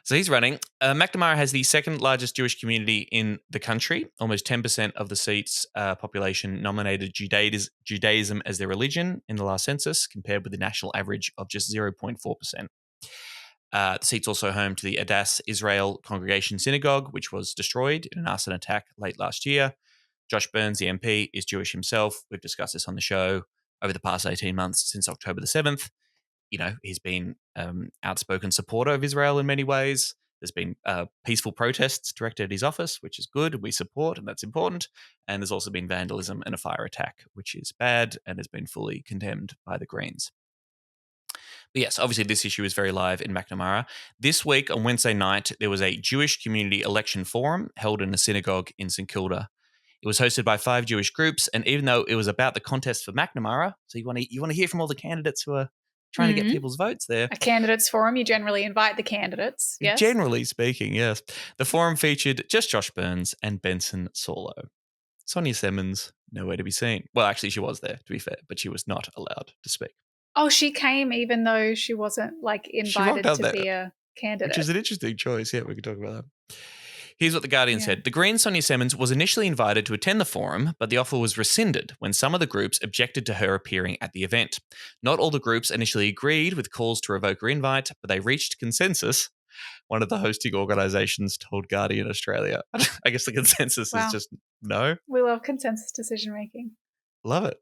S3: So he's running. McNamara has the second largest Jewish community in the country. Almost 10% of the seats' population nominated Judaism as their religion in the last census, compared with the national average of just 0.4%. The seat's also home to the Adass Israel Congregation Synagogue, which was destroyed in an arson attack late last year. Josh Burns, the MP, is Jewish himself. We've discussed this on the show over the past 18 months since October the 7th. He's been outspoken supporter of Israel in many ways. There's been peaceful protests directed at his office, which is good. We support, and that's important. And there's also been vandalism and a fire attack, which is bad and has been fully condemned by the Greens. But yes, obviously this issue is very live in McNamara. This week on Wednesday night, there was a Jewish community election forum held in a synagogue in St Kilda. It was hosted by 5 Jewish groups, and even though it was about the contest for McNamara, so you want to hear from all the candidates who are trying to get people's votes there.
S1: A candidates forum, you generally invite the candidates, yes?
S3: Generally speaking, yes. The forum featured just Josh Burns and Benson Sorlow. Sonya Semmens, nowhere to be seen. Well, actually, she was there, to be fair, but she was not allowed to speak.
S1: Oh, she came even though she wasn't, invited to be a... candidate.
S3: Which is an interesting choice. Yeah, we can talk about that. Here's what The Guardian said. The Green Sonya Semmens was initially invited to attend the forum, but the offer was rescinded when some of the groups objected to her appearing at the event. Not all the groups initially agreed with calls to revoke her invite, but they reached consensus. One of the hosting organisations told Guardian Australia. I guess the consensus is just no.
S1: We love consensus decision-making.
S3: Love it.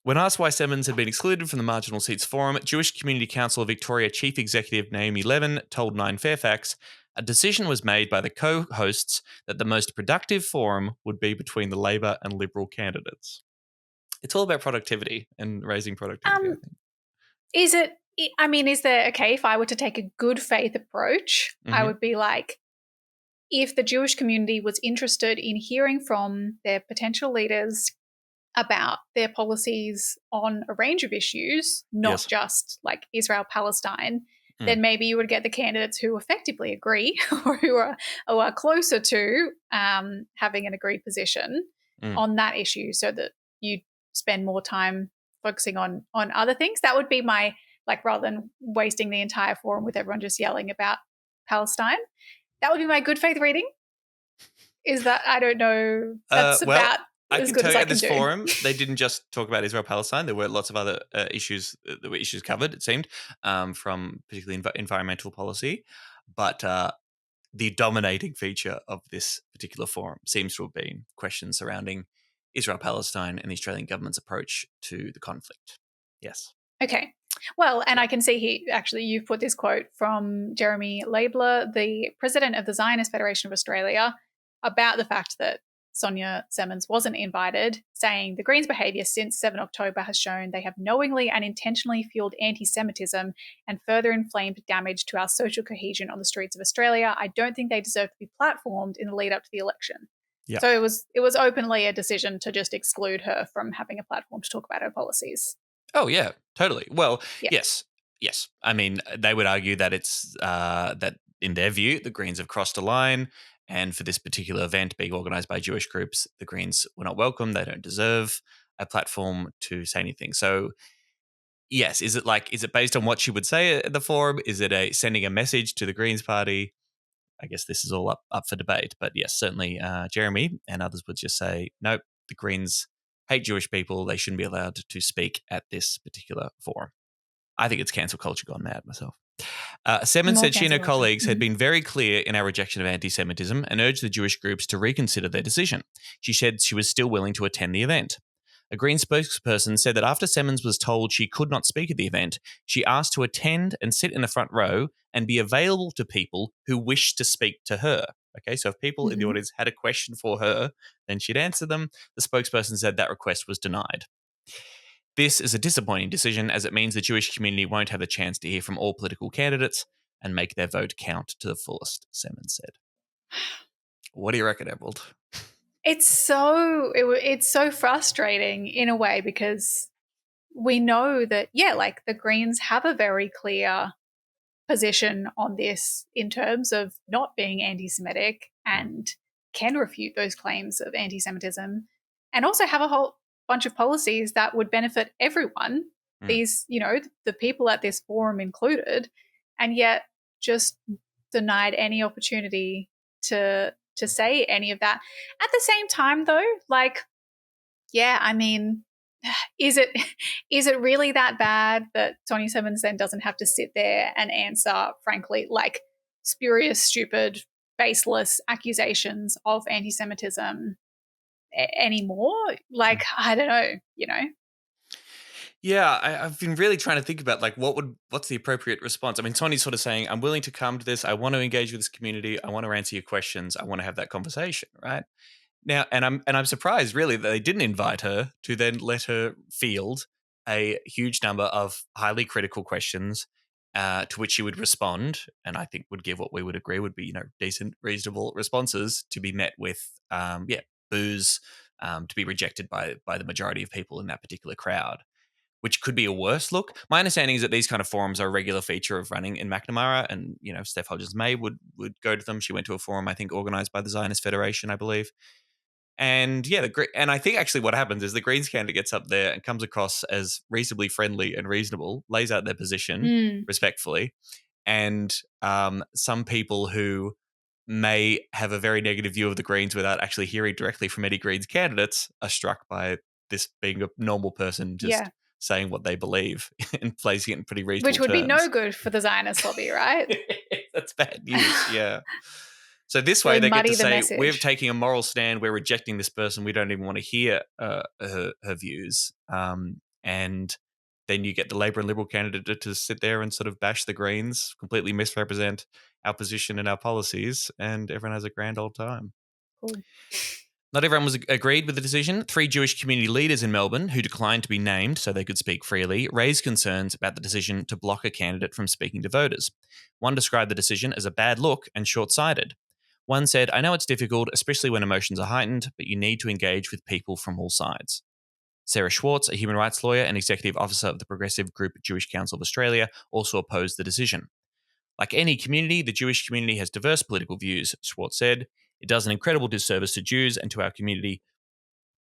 S3: When asked why Semmens had been excluded from the Marginal Seats Forum, Jewish Community Council of Victoria Chief Executive Naomi Levin told Nine Fairfax, a decision was made by the co-hosts that the most productive forum would be between the Labor and Liberal candidates. It's all about productivity and raising productivity, I think.
S1: Is there, if I were to take a good faith approach, I would be like, if the Jewish community was interested in hearing from their potential leaders about their policies on a range of issues, not just like Israel-Palestine, then maybe you would get the candidates who effectively agree or who are closer to having an agreed position on that issue so that you spend more time focusing on other things. That would be my, like, rather than wasting the entire forum with everyone just yelling about Palestine. That would be my good faith reading. Is that, I don't know, that's about
S3: I
S1: as
S3: can
S1: good
S3: tell
S1: as
S3: you
S1: I
S3: at
S1: can
S3: this
S1: do.
S3: forum, they didn't just talk about Israel-Palestine. There were lots of other issues that were covered, it seemed, from particularly environmental policy. But the dominating feature of this particular forum seems to have been questions surrounding Israel-Palestine and the Australian government's approach to the conflict. Yes.
S1: Okay. Well, and I can see here, actually, you've put this quote from Jeremy Laidler, the president of the Zionist Federation of Australia, about the fact that Sonya Semmens wasn't invited, saying the Greens' behaviour since 7 October has shown they have knowingly and intentionally fueled anti-Semitism and further inflamed damage to our social cohesion on the streets of Australia. I don't think they deserve to be platformed in the lead up to the election. Yeah. So it was openly a decision to just exclude her from having a platform to talk about her policies.
S3: Oh, yeah, totally. Well, yes. I mean, they would argue that it's that in their view, the Greens have crossed a line. And for this particular event being organised by Jewish groups, the Greens were not welcome. They don't deserve a platform to say anything. So, yes, is it based on what she would say at the forum? Is it sending a message to the Greens party? I guess this is all up for debate. But yes, certainly Jeremy and others would just say, nope, the Greens hate Jewish people. They shouldn't be allowed to speak at this particular forum. I think it's cancel culture gone mad myself. Semmens said she and her colleagues had been very clear in our rejection of anti-Semitism and urged the Jewish groups to reconsider their decision. She said she was still willing to attend the event. A Green spokesperson said that after Semmens was told she could not speak at the event, she asked to attend and sit in the front row and be available to people who wished to speak to her. Okay, so if people in the audience had a question for her, then she'd answer them. The spokesperson said that request was denied. This is a disappointing decision as it means the Jewish community won't have the chance to hear from all political candidates and make their vote count to the fullest, Semmens said. What do you reckon, Emerald?
S1: It's so frustrating in a way because we know that, like the Greens have a very clear position on this in terms of not being anti-Semitic and can refute those claims of anti-Semitism and also have a whole bunch of policies that would benefit everyone, these, the people at this forum included, and yet just denied any opportunity to say any of that. At the same time, though, I mean, is it really that bad that Sonya Semmens then doesn't have to sit there and answer, frankly, spurious, stupid, baseless accusations of anti-Semitism anymore? I don't know,
S3: Yeah, I've been really trying to think about what's the appropriate response. I mean, Sonya's sort of saying, I'm willing to come to this. I want to engage with this community. I want to answer your questions. I want to have that conversation, right? Now, and I'm surprised really that they didn't invite her to then let her field a huge number of highly critical questions to which she would respond, and I think would give what we would agree would be, decent, reasonable responses to be met with, boos, to be rejected by the majority of people in that particular crowd, which could be a worse look. My understanding is that these kind of forums are a regular feature of running in Macnamara, and Steph Hodges-May would go to them. She went to a forum, I think, organised by the Zionist Federation, I believe. And and I think actually what happens is the Greens candidate gets up there and comes across as reasonably friendly and reasonable, lays out their position respectfully, and some people who may have a very negative view of the Greens without actually hearing directly from any Greens candidates are struck by this being a normal person just saying what they believe and placing it in pretty reasonable
S1: Which would
S3: terms.
S1: be no good for the Zionist lobby, right?
S3: That's bad news, yeah. So this way
S1: Really
S3: they get to say,
S1: message.
S3: we're taking a moral stand, we're rejecting this person, we don't even want to hear her views. And then you get the Labor and Liberal candidate to sit there and sort of bash the Greens, completely misrepresent our position and our policies, and everyone has a grand old time.
S1: Cool.
S3: Not everyone was agreed with the decision. 3 Jewish community leaders in Melbourne, who declined to be named so they could speak freely, raised concerns about the decision to block a candidate from speaking to voters. One described the decision as a bad look and short-sighted. One said, I know it's difficult, especially when emotions are heightened, but you need to engage with people from all sides. Sarah Schwartz, a human rights lawyer and executive officer of the progressive group Jewish Council of Australia, also opposed the decision. Like any community, the Jewish community has diverse political views, Schwartz said. It does an incredible disservice to Jews and to our community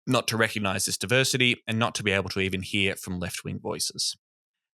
S3: not to recognise this diversity and not to be able to even hear from left-wing voices.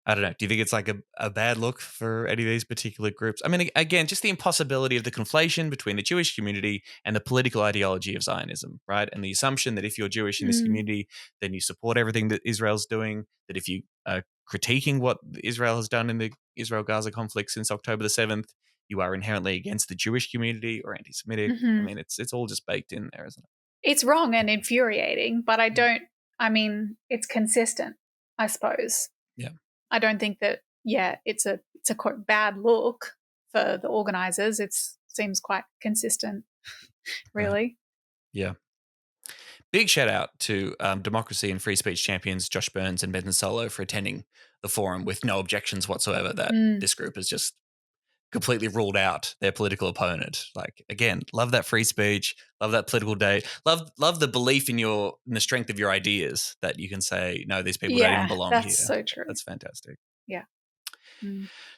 S3: I don't know. Do you think it's like a bad look for any of these particular groups? I mean, again, just the impossibility of the conflation between the Jewish community and the political ideology of Zionism, right? And the assumption that if you're Jewish in this community, then you support everything that Israel's doing, that if you are critiquing what Israel has done in the Israel-Gaza conflict since October the 7th, you are inherently against the Jewish community or anti-Semitic. I mean, it's all just baked in there, isn't it?
S1: It's wrong and infuriating, but it's consistent, I suppose.
S3: Yeah.
S1: I don't think that, it's a quote bad look for the organisers. It seems quite consistent, really.
S3: Yeah. Big shout out to democracy and free speech champions Josh Burns and Benton Solo for attending the forum with no objections whatsoever that this group has just completely ruled out their political opponent. Like, again, love that free speech, love that political day, love the belief in the strength of your ideas that you can say, no, these people don't even belong here.
S1: That's so true.
S3: That's fantastic.
S1: Yeah.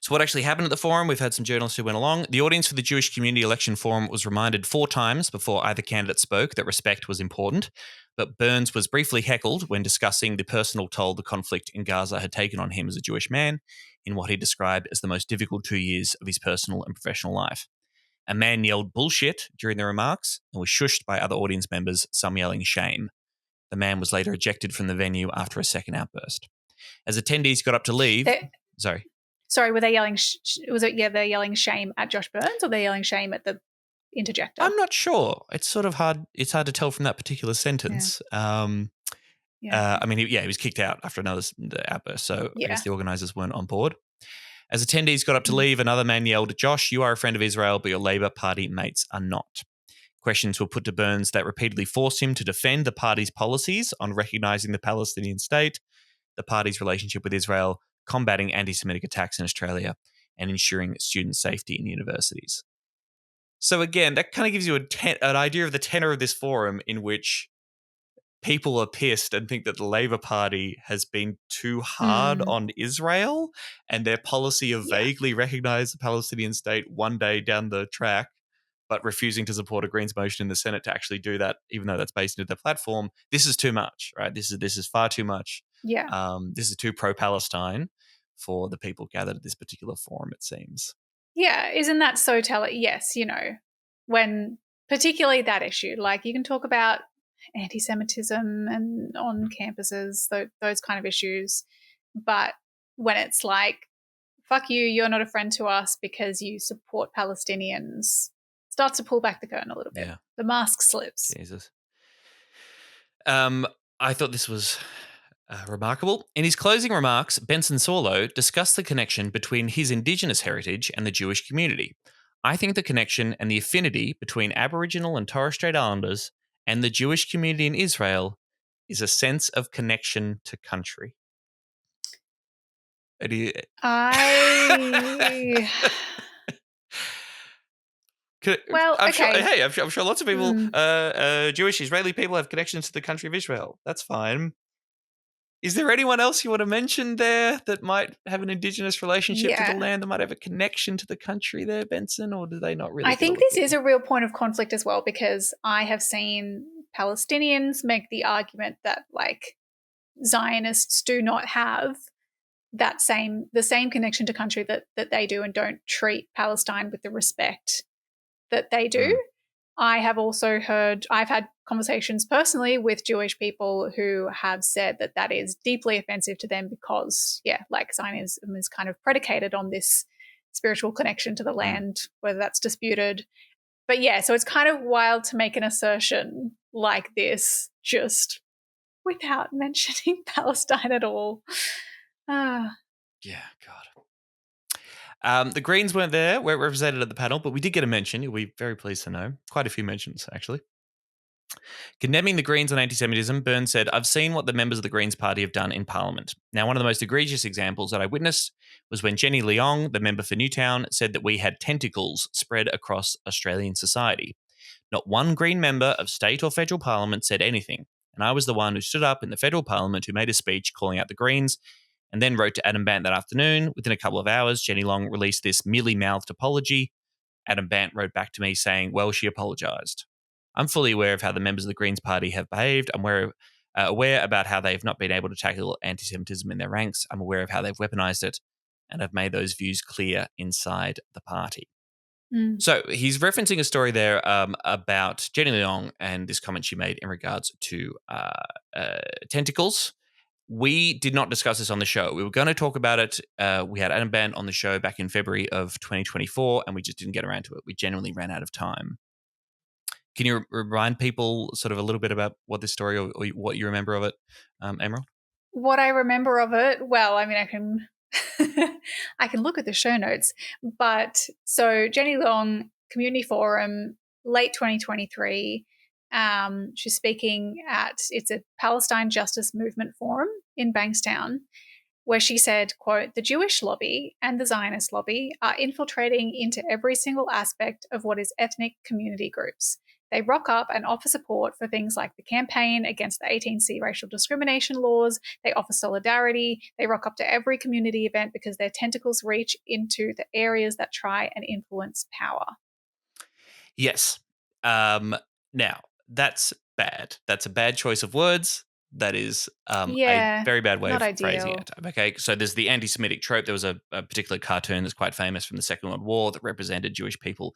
S3: So what actually happened at the forum? We've had some journalists who went along. The audience for the Jewish Community Election Forum was reminded 4 times before either candidate spoke that respect was important, but Burns was briefly heckled when discussing the personal toll the conflict in Gaza had taken on him as a Jewish man in what he described as the most difficult 2 years of his personal and professional life. A man yelled bullshit during the remarks and was shushed by other audience members, some yelling shame. The man was later ejected from the venue after a second outburst. As attendees got up to leave...
S1: Sorry, were they yelling? They're yelling shame at Josh Burns, or they're yelling shame at the interjector?
S3: I'm not sure. It's sort of hard. It's hard to tell from that particular sentence. I mean, he was kicked out after another outburst, so I guess the organisers weren't on board. As attendees got up to leave, another man yelled, "Josh, you are a friend of Israel, but your Labor Party mates are not." Questions were put to Burns that repeatedly forced him to defend the party's policies on recognising the Palestinian state, the party's relationship with Israel, combating anti-Semitic attacks in Australia, and ensuring student safety in universities. So again, that kind of gives you an idea of the tenor of this forum, in which people are pissed and think that the Labor Party has been too hard on Israel, and their policy of vaguely recognise the Palestinian state one day down the track, but refusing to support a Greens motion in the Senate to actually do that, even though that's based into their platform. This is too much, right? This is far too much.
S1: Yeah.
S3: This is too pro-Palestine for the people gathered at this particular forum, it seems.
S1: Yeah, isn't that so telling? Yes, when particularly that issue, like you can talk about anti-Semitism and on campuses, those kind of issues, but when it's like, fuck you, you're not a friend to us because you support Palestinians, starts to pull back the curtain a little bit.
S3: Yeah.
S1: The mask slips.
S3: Jesus. I thought this was remarkable. In his closing remarks, Benson Sorlow discussed the connection between his Indigenous heritage and the Jewish community. I think the connection and the affinity between Aboriginal and Torres Strait Islanders and the Jewish community in Israel is a sense of connection to country. I'm sure lots of people, Jewish, Israeli people, have connections to the country of Israel. That's fine. Is there anyone else you want to mention there that might have an Indigenous relationship to the land, that might have a connection to the country there, Benson, or do they not really?
S1: I think this is a real point of conflict as well, because I have seen Palestinians make the argument that, like, Zionists do not have the same connection to country that they do and don't treat Palestine with the respect that they do. I have also I've had conversations personally with Jewish people who have said that is deeply offensive to them because, like Zionism is kind of predicated on this spiritual connection to the land, whether that's disputed. But so it's kind of wild to make an assertion like this just without mentioning Palestine at all.
S3: Yeah, God. The Greens weren't there. Weren't represented at the panel, but we did get a mention. You'll be very pleased to know. Quite a few mentions, actually. Condemning the Greens on anti-Semitism, Byrne said, "I've seen what the members of the Greens party have done in Parliament. Now, one of the most egregious examples that I witnessed was when Jenny Leong, the member for Newtown, said that we had tentacles spread across Australian society. Not one Green member of state or federal Parliament said anything, and I was the one who stood up in the federal Parliament who made a speech calling out the Greens and then wrote to Adam Bandt that afternoon. Within a couple of hours, Jenny Leong released this mealy-mouthed apology. Adam Bandt wrote back to me saying, well, she apologised. I'm fully aware of how the members of the Greens party have behaved. I'm aware about how they've not been able to tackle anti-Semitism in their ranks. I'm aware of how they've weaponised it, and I've made those views clear inside the party." So he's referencing a story there about Jenny Leong and this comment she made in regards to tentacles. We did not discuss this on the show. We were going to talk about it. We had Adam Bandt on the show back in February of 2024, and we just didn't get around to it. We genuinely ran out of time. Can you remind people sort of a little bit about what this story or what you remember of it, Emerald?
S1: What I remember of it, well, I mean, I can I can look at the show notes. But so Jenny Leong, Community Forum, late 2023. She's speaking it's a Palestine Justice Movement forum in Bankstown, where she said, quote, "The Jewish lobby and the Zionist lobby are infiltrating into every single aspect of what is ethnic community groups. They rock up and offer support for things like the campaign against the 18C racial discrimination laws. They offer solidarity. They rock up to every community event because their tentacles reach into the areas that try and influence power."
S3: Yes. Now, that's bad. That's a bad choice of words. That is a very bad way of phrasing it. Okay, so there's the anti-Semitic trope. There was a particular cartoon that's quite famous from the Second World War that represented Jewish people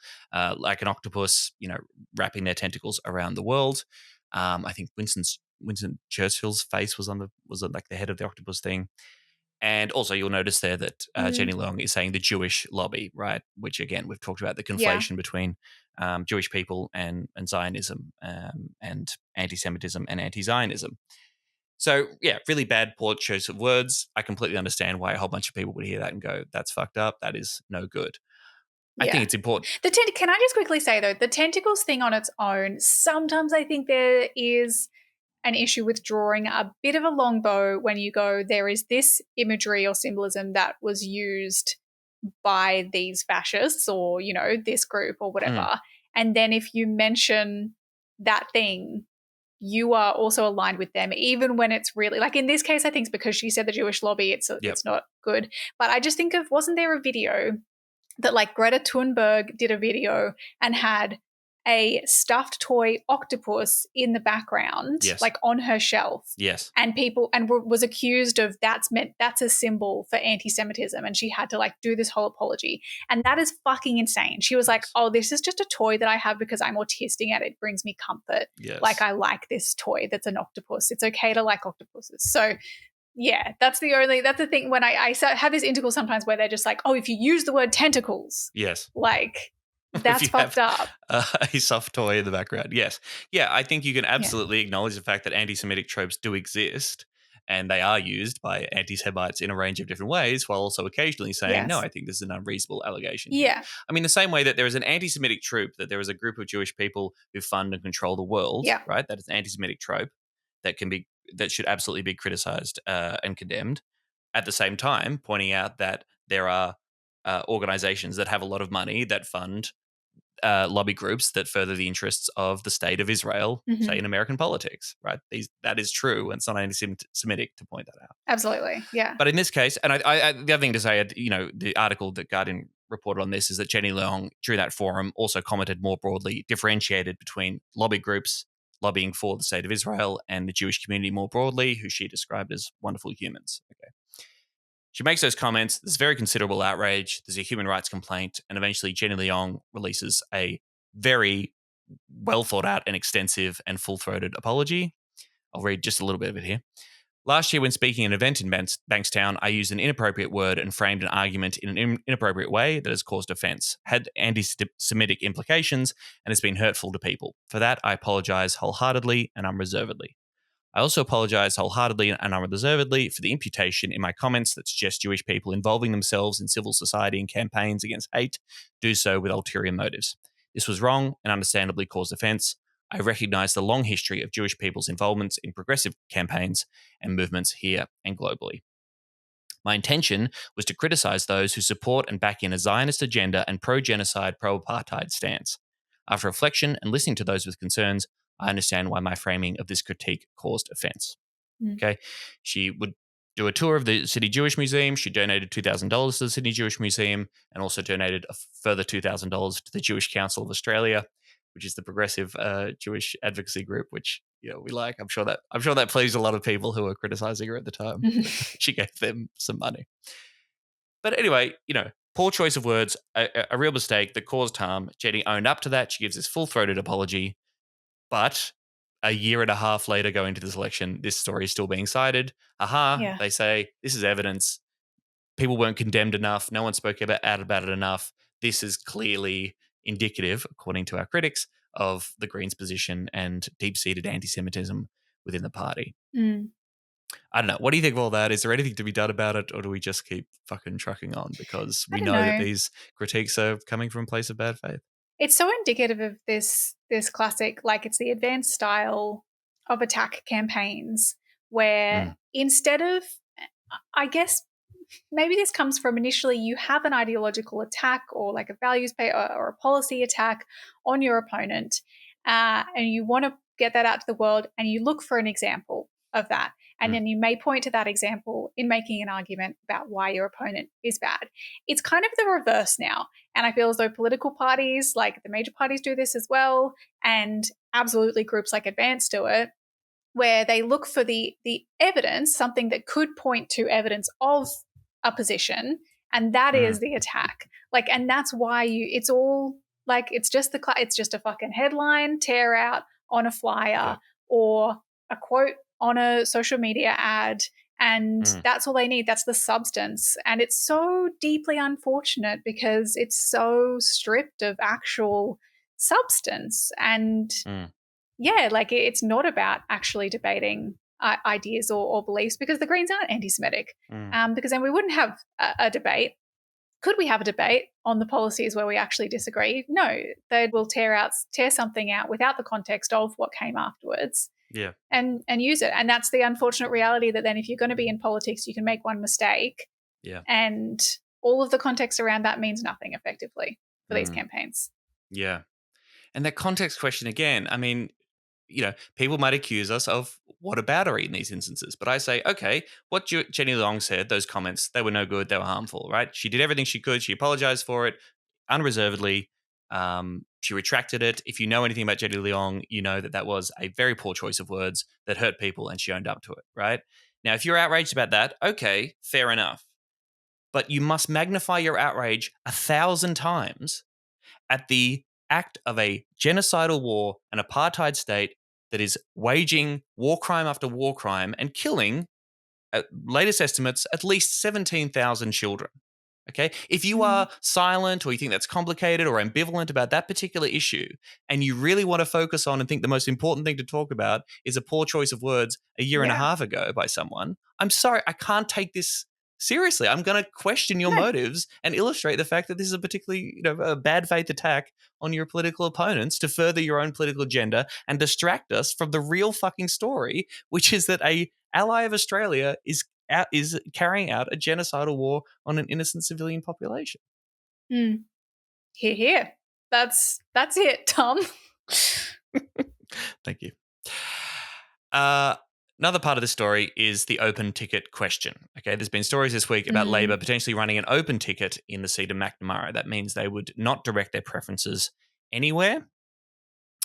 S3: like an octopus, wrapping their tentacles around the world. I think Winston Churchill's face was on like the head of the octopus thing. And also, you'll notice there that Jenny Leong is saying the Jewish lobby, right? Which, again, we've talked about the conflation between Jewish people and Zionism and anti-Semitism and anti-Zionism. So, really bad, poor choice of words. I completely understand why a whole bunch of people would hear that and go, that's fucked up. That is no good. I think it's important.
S1: Can I just quickly say, though, the tentacles thing on its own, sometimes I think there is an issue with drawing a bit of a long bow when you go, there is this imagery or symbolism that was used by these fascists or, this group or whatever. And then if you mention that thing, you are also aligned with them, even when it's really, like in this case, I think it's because she said the Jewish lobby, it's not good. But I just think of, wasn't there a video that like Greta Thunberg did a video and had a stuffed toy octopus in the background, like on her shelf.
S3: Yes.
S1: And was accused of that's a symbol for anti-Semitism, and she had to like do this whole apology. And that is fucking insane. She was like, "Oh, this is just a toy that I have because I'm autistic and it brings me comfort.
S3: Yes.
S1: Like I like this toy that's an octopus. It's okay to like octopuses." So yeah, that's the thing when I have this integral sometimes where they're just like, "Oh, if you use the word tentacles."
S3: Yes.
S1: Like that's fucked up.
S3: A soft toy in the background. Yes. Yeah, I think you can absolutely acknowledge the fact that anti-Semitic tropes do exist and they are used by anti-Semites in a range of different ways while also occasionally saying, no, I think this is an unreasonable allegation.
S1: Yeah.
S3: I mean, the same way that there is an anti-Semitic trope, that there is a group of Jewish people who fund and control the world, right? That is an anti-Semitic trope that should absolutely be criticized and condemned. At the same time, pointing out that there are organizations that have a lot of money that fund lobby groups that further the interests of the state of Israel, say in American politics, right? That is true, and it's not anti-Semitic to point that out.
S1: Absolutely, yeah.
S3: But in this case, and I the other thing to say, the article that Guardian reported on this is that Jenny Leong, during that forum, also commented more broadly, differentiated between lobby groups lobbying for the state of Israel and the Jewish community more broadly, who she described as wonderful humans. Okay.
S2: She makes those comments. There's very considerable outrage. There's a human rights complaint. And eventually Jenny Leong releases a very well thought out and extensive and full-throated apology. I'll read just a little bit of it here. Last year, when speaking at an event in Bankstown, I used an inappropriate word and framed an argument in an inappropriate way that has caused offence, had anti-Semitic implications, and has been hurtful to people. For that, I apologise wholeheartedly and unreservedly. I also apologise wholeheartedly and unreservedly for the imputation in my comments that suggest Jewish people involving themselves in civil society and campaigns against hate do so with ulterior motives. This was wrong and understandably caused offence. I recognise the long history of Jewish people's involvement in progressive campaigns and movements here and globally. My intention was to criticise those who support and back in a Zionist agenda and pro-genocide, pro-apartheid stance. After reflection and listening to those with concerns, I understand why my framing of this critique caused offence. Okay, she would do a tour of the Sydney Jewish Museum. She donated $2,000 to the Sydney Jewish Museum and also donated a further $2,000 to the Jewish Council of Australia, which is the progressive Jewish advocacy group, which we like. I'm sure that pleased a lot of people who were criticising her at the time. She gave them some money. But anyway, poor choice of words, a real mistake that caused harm. Jenny owned up to that. She gives this full-throated apology. But a year and a half later, going to this election, this story is still being cited. They say, this is evidence. People weren't condemned enough. No one spoke out about it enough. This is clearly indicative, according to our critics, of the Greens' position and deep-seated anti-Semitism within the party. I don't know. What do you think of all that? Is there anything to be done about it, or do we just keep fucking trucking on because we know that these critiques are coming from a place of bad faith?
S1: It's so indicative of this classic, like it's the advanced style of attack campaigns where instead of, I guess, maybe this comes from initially you have an ideological attack or like a values or a policy attack on your opponent and you want to get that out to the world and you look for an example of that. And then you may point to that example in making an argument about why your opponent is bad. It's kind of the reverse now. And I feel as though political parties, like the major parties, do this as well. And absolutely groups like Advance do it, where they look for the evidence, something that could point to evidence of a position. And that is the attack. Like, and that's why it's all like, it's just a fucking headline, tear out on a flyer or a quote on a social media ad, and that's all they need. That's the substance. And it's so deeply unfortunate because it's so stripped of actual substance. And like it's not about actually debating ideas or beliefs because the Greens aren't anti-Semitic because then we wouldn't have a debate. Could we have a debate on the policies where we actually disagree? No, they will tear something out without the context of what came afterwards.
S2: Yeah.
S1: And use it. And that's the unfortunate reality that then if you're going to be in politics, you can make one mistake.
S2: Yeah.
S1: And all of the context around that means nothing effectively for these campaigns.
S2: Yeah. And that context question again, I mean, people might accuse us of whataboutery in these instances. But I say, okay, what Jenny Leong said, those comments, they were no good, they were harmful, right? She did everything she could. She apologized for it unreservedly. She retracted it. If you know anything about Jenny Leong, you know that was a very poor choice of words that hurt people and she owned up to it, right? Now, if you're outraged about that, okay, fair enough. But you must magnify your outrage 1,000 times at the act of a genocidal war, an apartheid state that is waging war crime after war crime and killing, at latest estimates, at least 17,000 children. Okay, if you are silent or you think that's complicated or ambivalent about that particular issue and you really want to focus on and think the most important thing to talk about is a poor choice of words a year and a half ago by someone, I'm sorry, I can't take this seriously. I'm going to question your motives and illustrate the fact that this is a particularly a bad faith attack on your political opponents to further your own political agenda and distract us from the real fucking story, which is that a ally of Australia is carrying out a genocidal war on an innocent civilian population.
S1: Hear, hear. That's it, Tom.
S2: Thank you. Another part of the story is the open ticket question. Okay, there's been stories this week about Labor potentially running an open ticket in the seat of McNamara. That means they would not direct their preferences anywhere.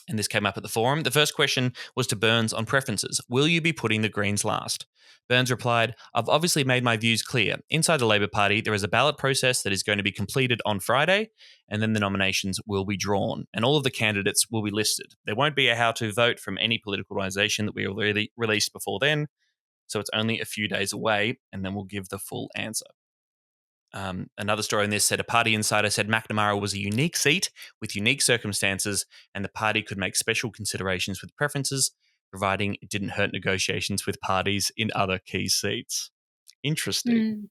S2: And this came up at the forum. The first question was to Burns on preferences. Will you be putting the Greens last? Burns replied, I've obviously made my views clear. Inside the Labor Party, there is a ballot process that is going to be completed on Friday, and then the nominations will be drawn, and all of the candidates will be listed. There won't be a how-to vote from any political organisation that we already released before then, so it's only a few days away, and then we'll give the full answer. Another story on this said a party insider said McNamara was a unique seat with unique circumstances, and the party could make special considerations with preferences, providing it didn't hurt negotiations with parties in other key seats. Interesting.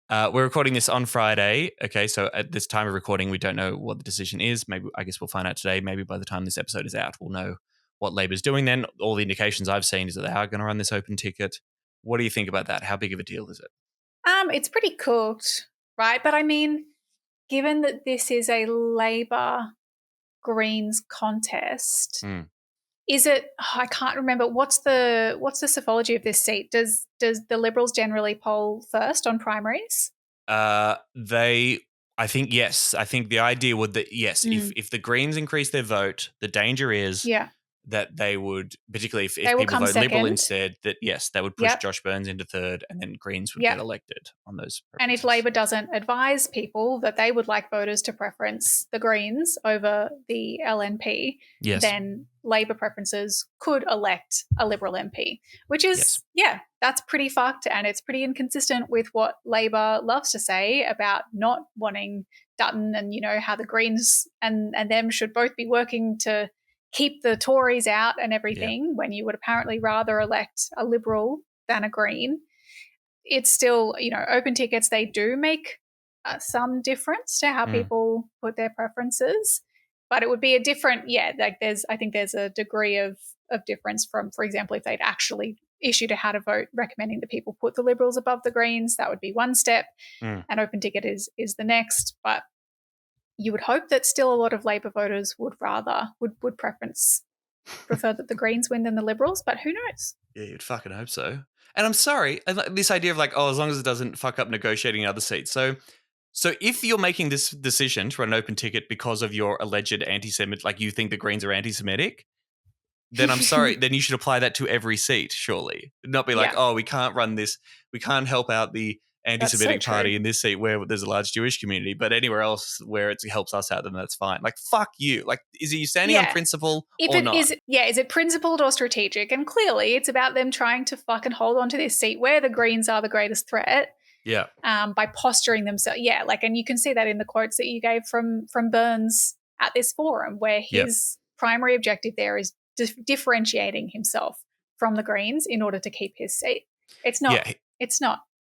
S2: We're recording this on Friday. Okay, so at this time of recording, we don't know what the decision is. I guess we'll find out today. Maybe by the time this episode is out, we'll know what Labor's doing then. All the indications I've seen is that they are going to run this open ticket. What do you think about that? How big of a deal is it?
S1: It's pretty cooked, right? But I mean, given that this is a Labor Greens contest, is it? I can't remember. What's the psephology of this seat? Does the Liberals generally poll first on primaries?
S2: I think yes. I think the idea would that yes, if the Greens increase their vote, the danger is that they would, particularly if people vote second. Liberal instead, that yes, they would push Josh Burns into third, and then Greens would get elected on those preferences.
S1: And if Labor doesn't advise people that they would like voters to preference the Greens over the LNP, then Labor preferences could elect a Liberal MP, which is, that's pretty fucked, and it's pretty inconsistent with what Labor loves to say about not wanting Dutton and, how the Greens and them should both be working to keep the Tories out and everything, when you would apparently rather elect a Liberal than a Green. It's still, open tickets, they do make some difference to how people put their preferences, but it would be a different, I think there's a degree of difference from, for example, if they'd actually issued a how to vote recommending that people put the Liberals above the Greens, that would be one step, and open ticket is the next, but you would hope that still a lot of Labor voters would prefer that the Greens win than the Liberals, but who knows?
S2: Yeah, you'd fucking hope so. And I'm sorry, this idea of as long as it doesn't fuck up negotiating other seats. So if you're making this decision to run an open ticket because of your alleged anti-Semitic, you think the Greens are anti-Semitic, then I'm sorry, then you should apply that to every seat, surely. Not be we can't run this, we can't help out the anti-Semitic party in this seat where there's a large Jewish community, but anywhere else where it helps us out, then that's fine. Fuck you. Is he standing on principle or not?
S1: Is it principled or strategic? And clearly it's about them trying to fucking hold on to this seat where the Greens are the greatest threat.
S2: Yeah.
S1: By posturing themselves. Yeah, and you can see that in the quotes that you gave from Burns at this forum, where his primary objective there is differentiating himself from the Greens in order to keep his seat. It's not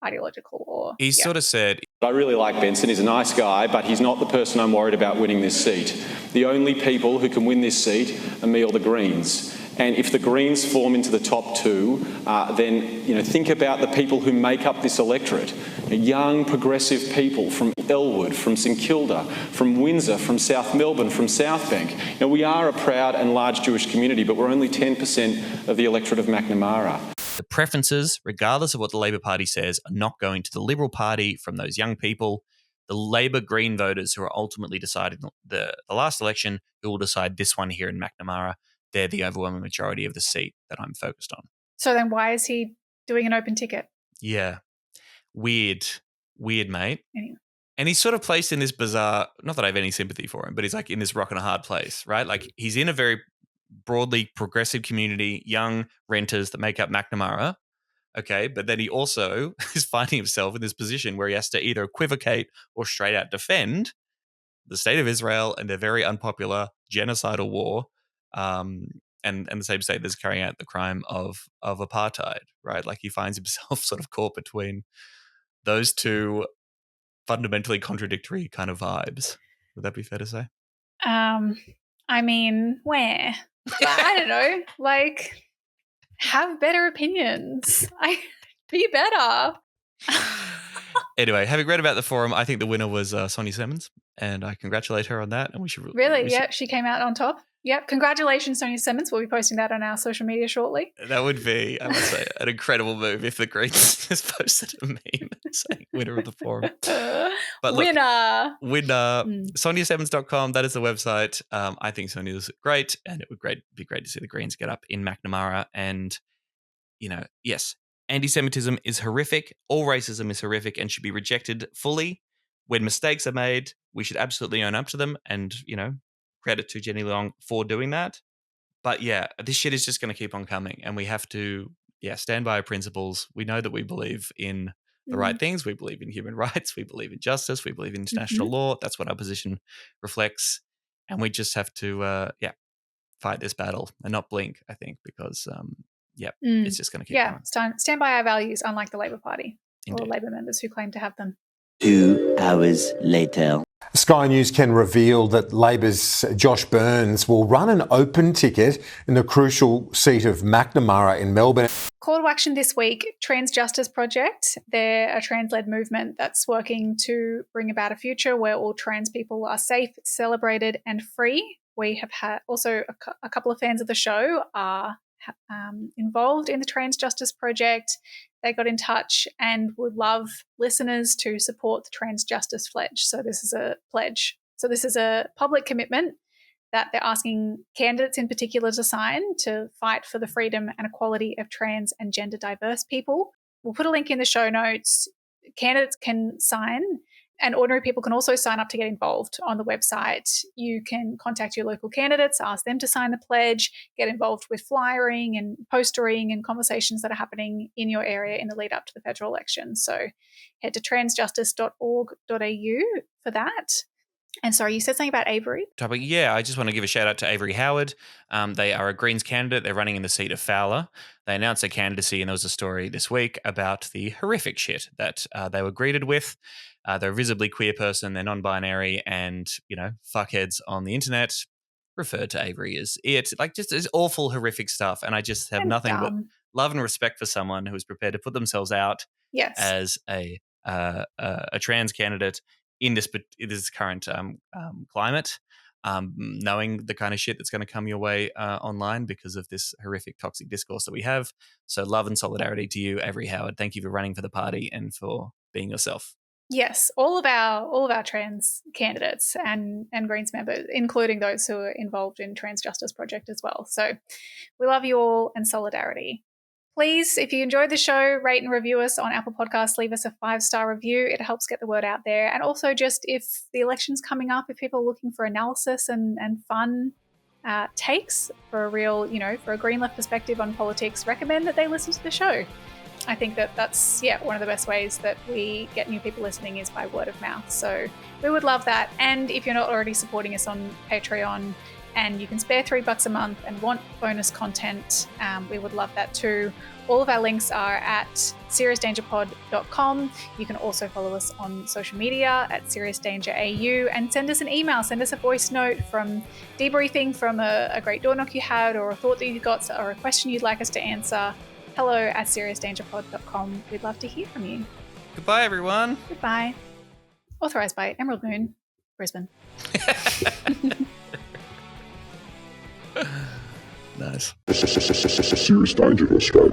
S1: ideological or...
S2: He sort of said...
S11: I really like Benson. He's a nice guy, but he's not the person I'm worried about winning this seat. The only people who can win this seat are me or the Greens. And if the Greens form into the top two, then think about the people who make up this electorate. Young, progressive people from Elwood, from St Kilda, from Windsor, from South Melbourne, from South Bank. We are a proud and large Jewish community, but we're only 10% of the electorate of Macnamara.
S2: The preferences, regardless of what the Labor Party says, are not going to the Liberal Party from those young people. The Labor Green voters who are ultimately deciding the last election, who will decide this one here in Macnamara, they're the overwhelming majority of the seat that I'm focused on.
S1: So then why is he doing an open ticket?
S2: Yeah. Weird, mate.
S1: Anyway.
S2: And he's sort of placed in this bizarre, not that I have any sympathy for him, but he's in this rock and a hard place, right? He's in a very broadly progressive community, young renters that make up Macnamara, okay? But then he also is finding himself in this position where he has to either equivocate or straight out defend the state of Israel and their very unpopular genocidal war, and the same state that's carrying out the crime of apartheid, right? He finds himself sort of caught between those two fundamentally contradictory kind of vibes. Would that be fair to say?
S1: I mean, where? I don't know. Have better opinions. Be better.
S2: Anyway, having read about the forum, I think the winner was Sonya Semmens, and I congratulate her on that. And we should
S1: really, she came out on top. Yep. Congratulations, Sonya Semmens. We'll be posting that on our social media shortly.
S2: That would be, I must say, an incredible move if the Greens just posted a meme saying winner of the forum. But look,
S1: winner.
S2: SonyaSemmens.com, that is the website. I think Sonya's great, and it would be great to see the Greens get up in Macnamara. And, yes, anti-Semitism is horrific. All racism is horrific and should be rejected fully. When mistakes are made, we should absolutely own up to them and, credit to Jenny Leong for doing that. But yeah, this shit is just going to keep on coming, and we have to, stand by our principles. We know that we believe in the right things. We believe in human rights. We believe in justice. We believe in international law. That's what our position reflects. And we just have to, fight this battle and not blink, I think, because, it's just going to keep going.
S1: Stand by our values, unlike the Labor Party or Labor members who claim to have them.
S12: 2 hours later.
S13: Sky News can reveal that Labor's Josh Burns will run an open ticket in the crucial seat of Macnamara in Melbourne.
S1: Call to action this week, Trans Justice Project. They're a trans-led movement that's working to bring about a future where all trans people are safe, celebrated and free. We have had also a couple of fans of the show are involved in the Trans Justice Project. They got in touch and would love listeners to support the Trans Justice Pledge. So this is a pledge. So this is a public commitment that they're asking candidates in particular to sign to fight for the freedom and equality of trans and gender diverse people. We'll put a link in the show notes. Candidates can sign, and ordinary people can also sign up to get involved on the website. You can contact your local candidates, ask them to sign the pledge, get involved with flyering and postering and conversations that are happening in your area in the lead up to the federal election. So head to transjustice.org.au for that. And sorry, you said something about Avery?
S2: Yeah, I just want to give a shout out to Avery Howard. They are a Greens candidate. They're running in the seat of Fowler. They announced their candidacy, and there was a story this week about the horrific shit that they were greeted with. They're a visibly queer person. They're non-binary, and fuckheads on the internet referred to Avery as it. Like, just as awful, horrific stuff. And I just have nothing but love and respect for someone who is prepared to put themselves out as a trans candidate in this current climate, knowing the kind of shit that's going to come your way online because of this horrific toxic discourse that we have. So love and solidarity to you, Avery Howard. Thank you for running for the party and for being yourself.
S1: Yes, all of our trans candidates and Greens members, including those who are involved in Trans Justice Project as well. So we love you all and solidarity. Please, if you enjoyed the show, rate and review us on Apple Podcasts. Leave us a 5-star review. It helps get the word out there. And also just if the election's coming up, if people are looking for analysis and fun takes for a real, for a green left perspective on politics, recommend that they listen to the show. I think that's one of the best ways that we get new people listening is by word of mouth. So we would love that. And if you're not already supporting us on Patreon and you can spare $3 a month and want bonus content, we would love that too. All of our links are at seriousdangerpod.com. You can also follow us on social media at seriousdangerau and send us an email, send us a voice note from debriefing from a great door knock you had or a thought that you got or a question you'd like us to answer. hello@seriousdangerpod.com. We'd love to hear from you.
S2: Goodbye, everyone.
S1: Goodbye. Authorised by Emerald Moon, Brisbane.
S2: Nice.
S8: Serious danger to Australia.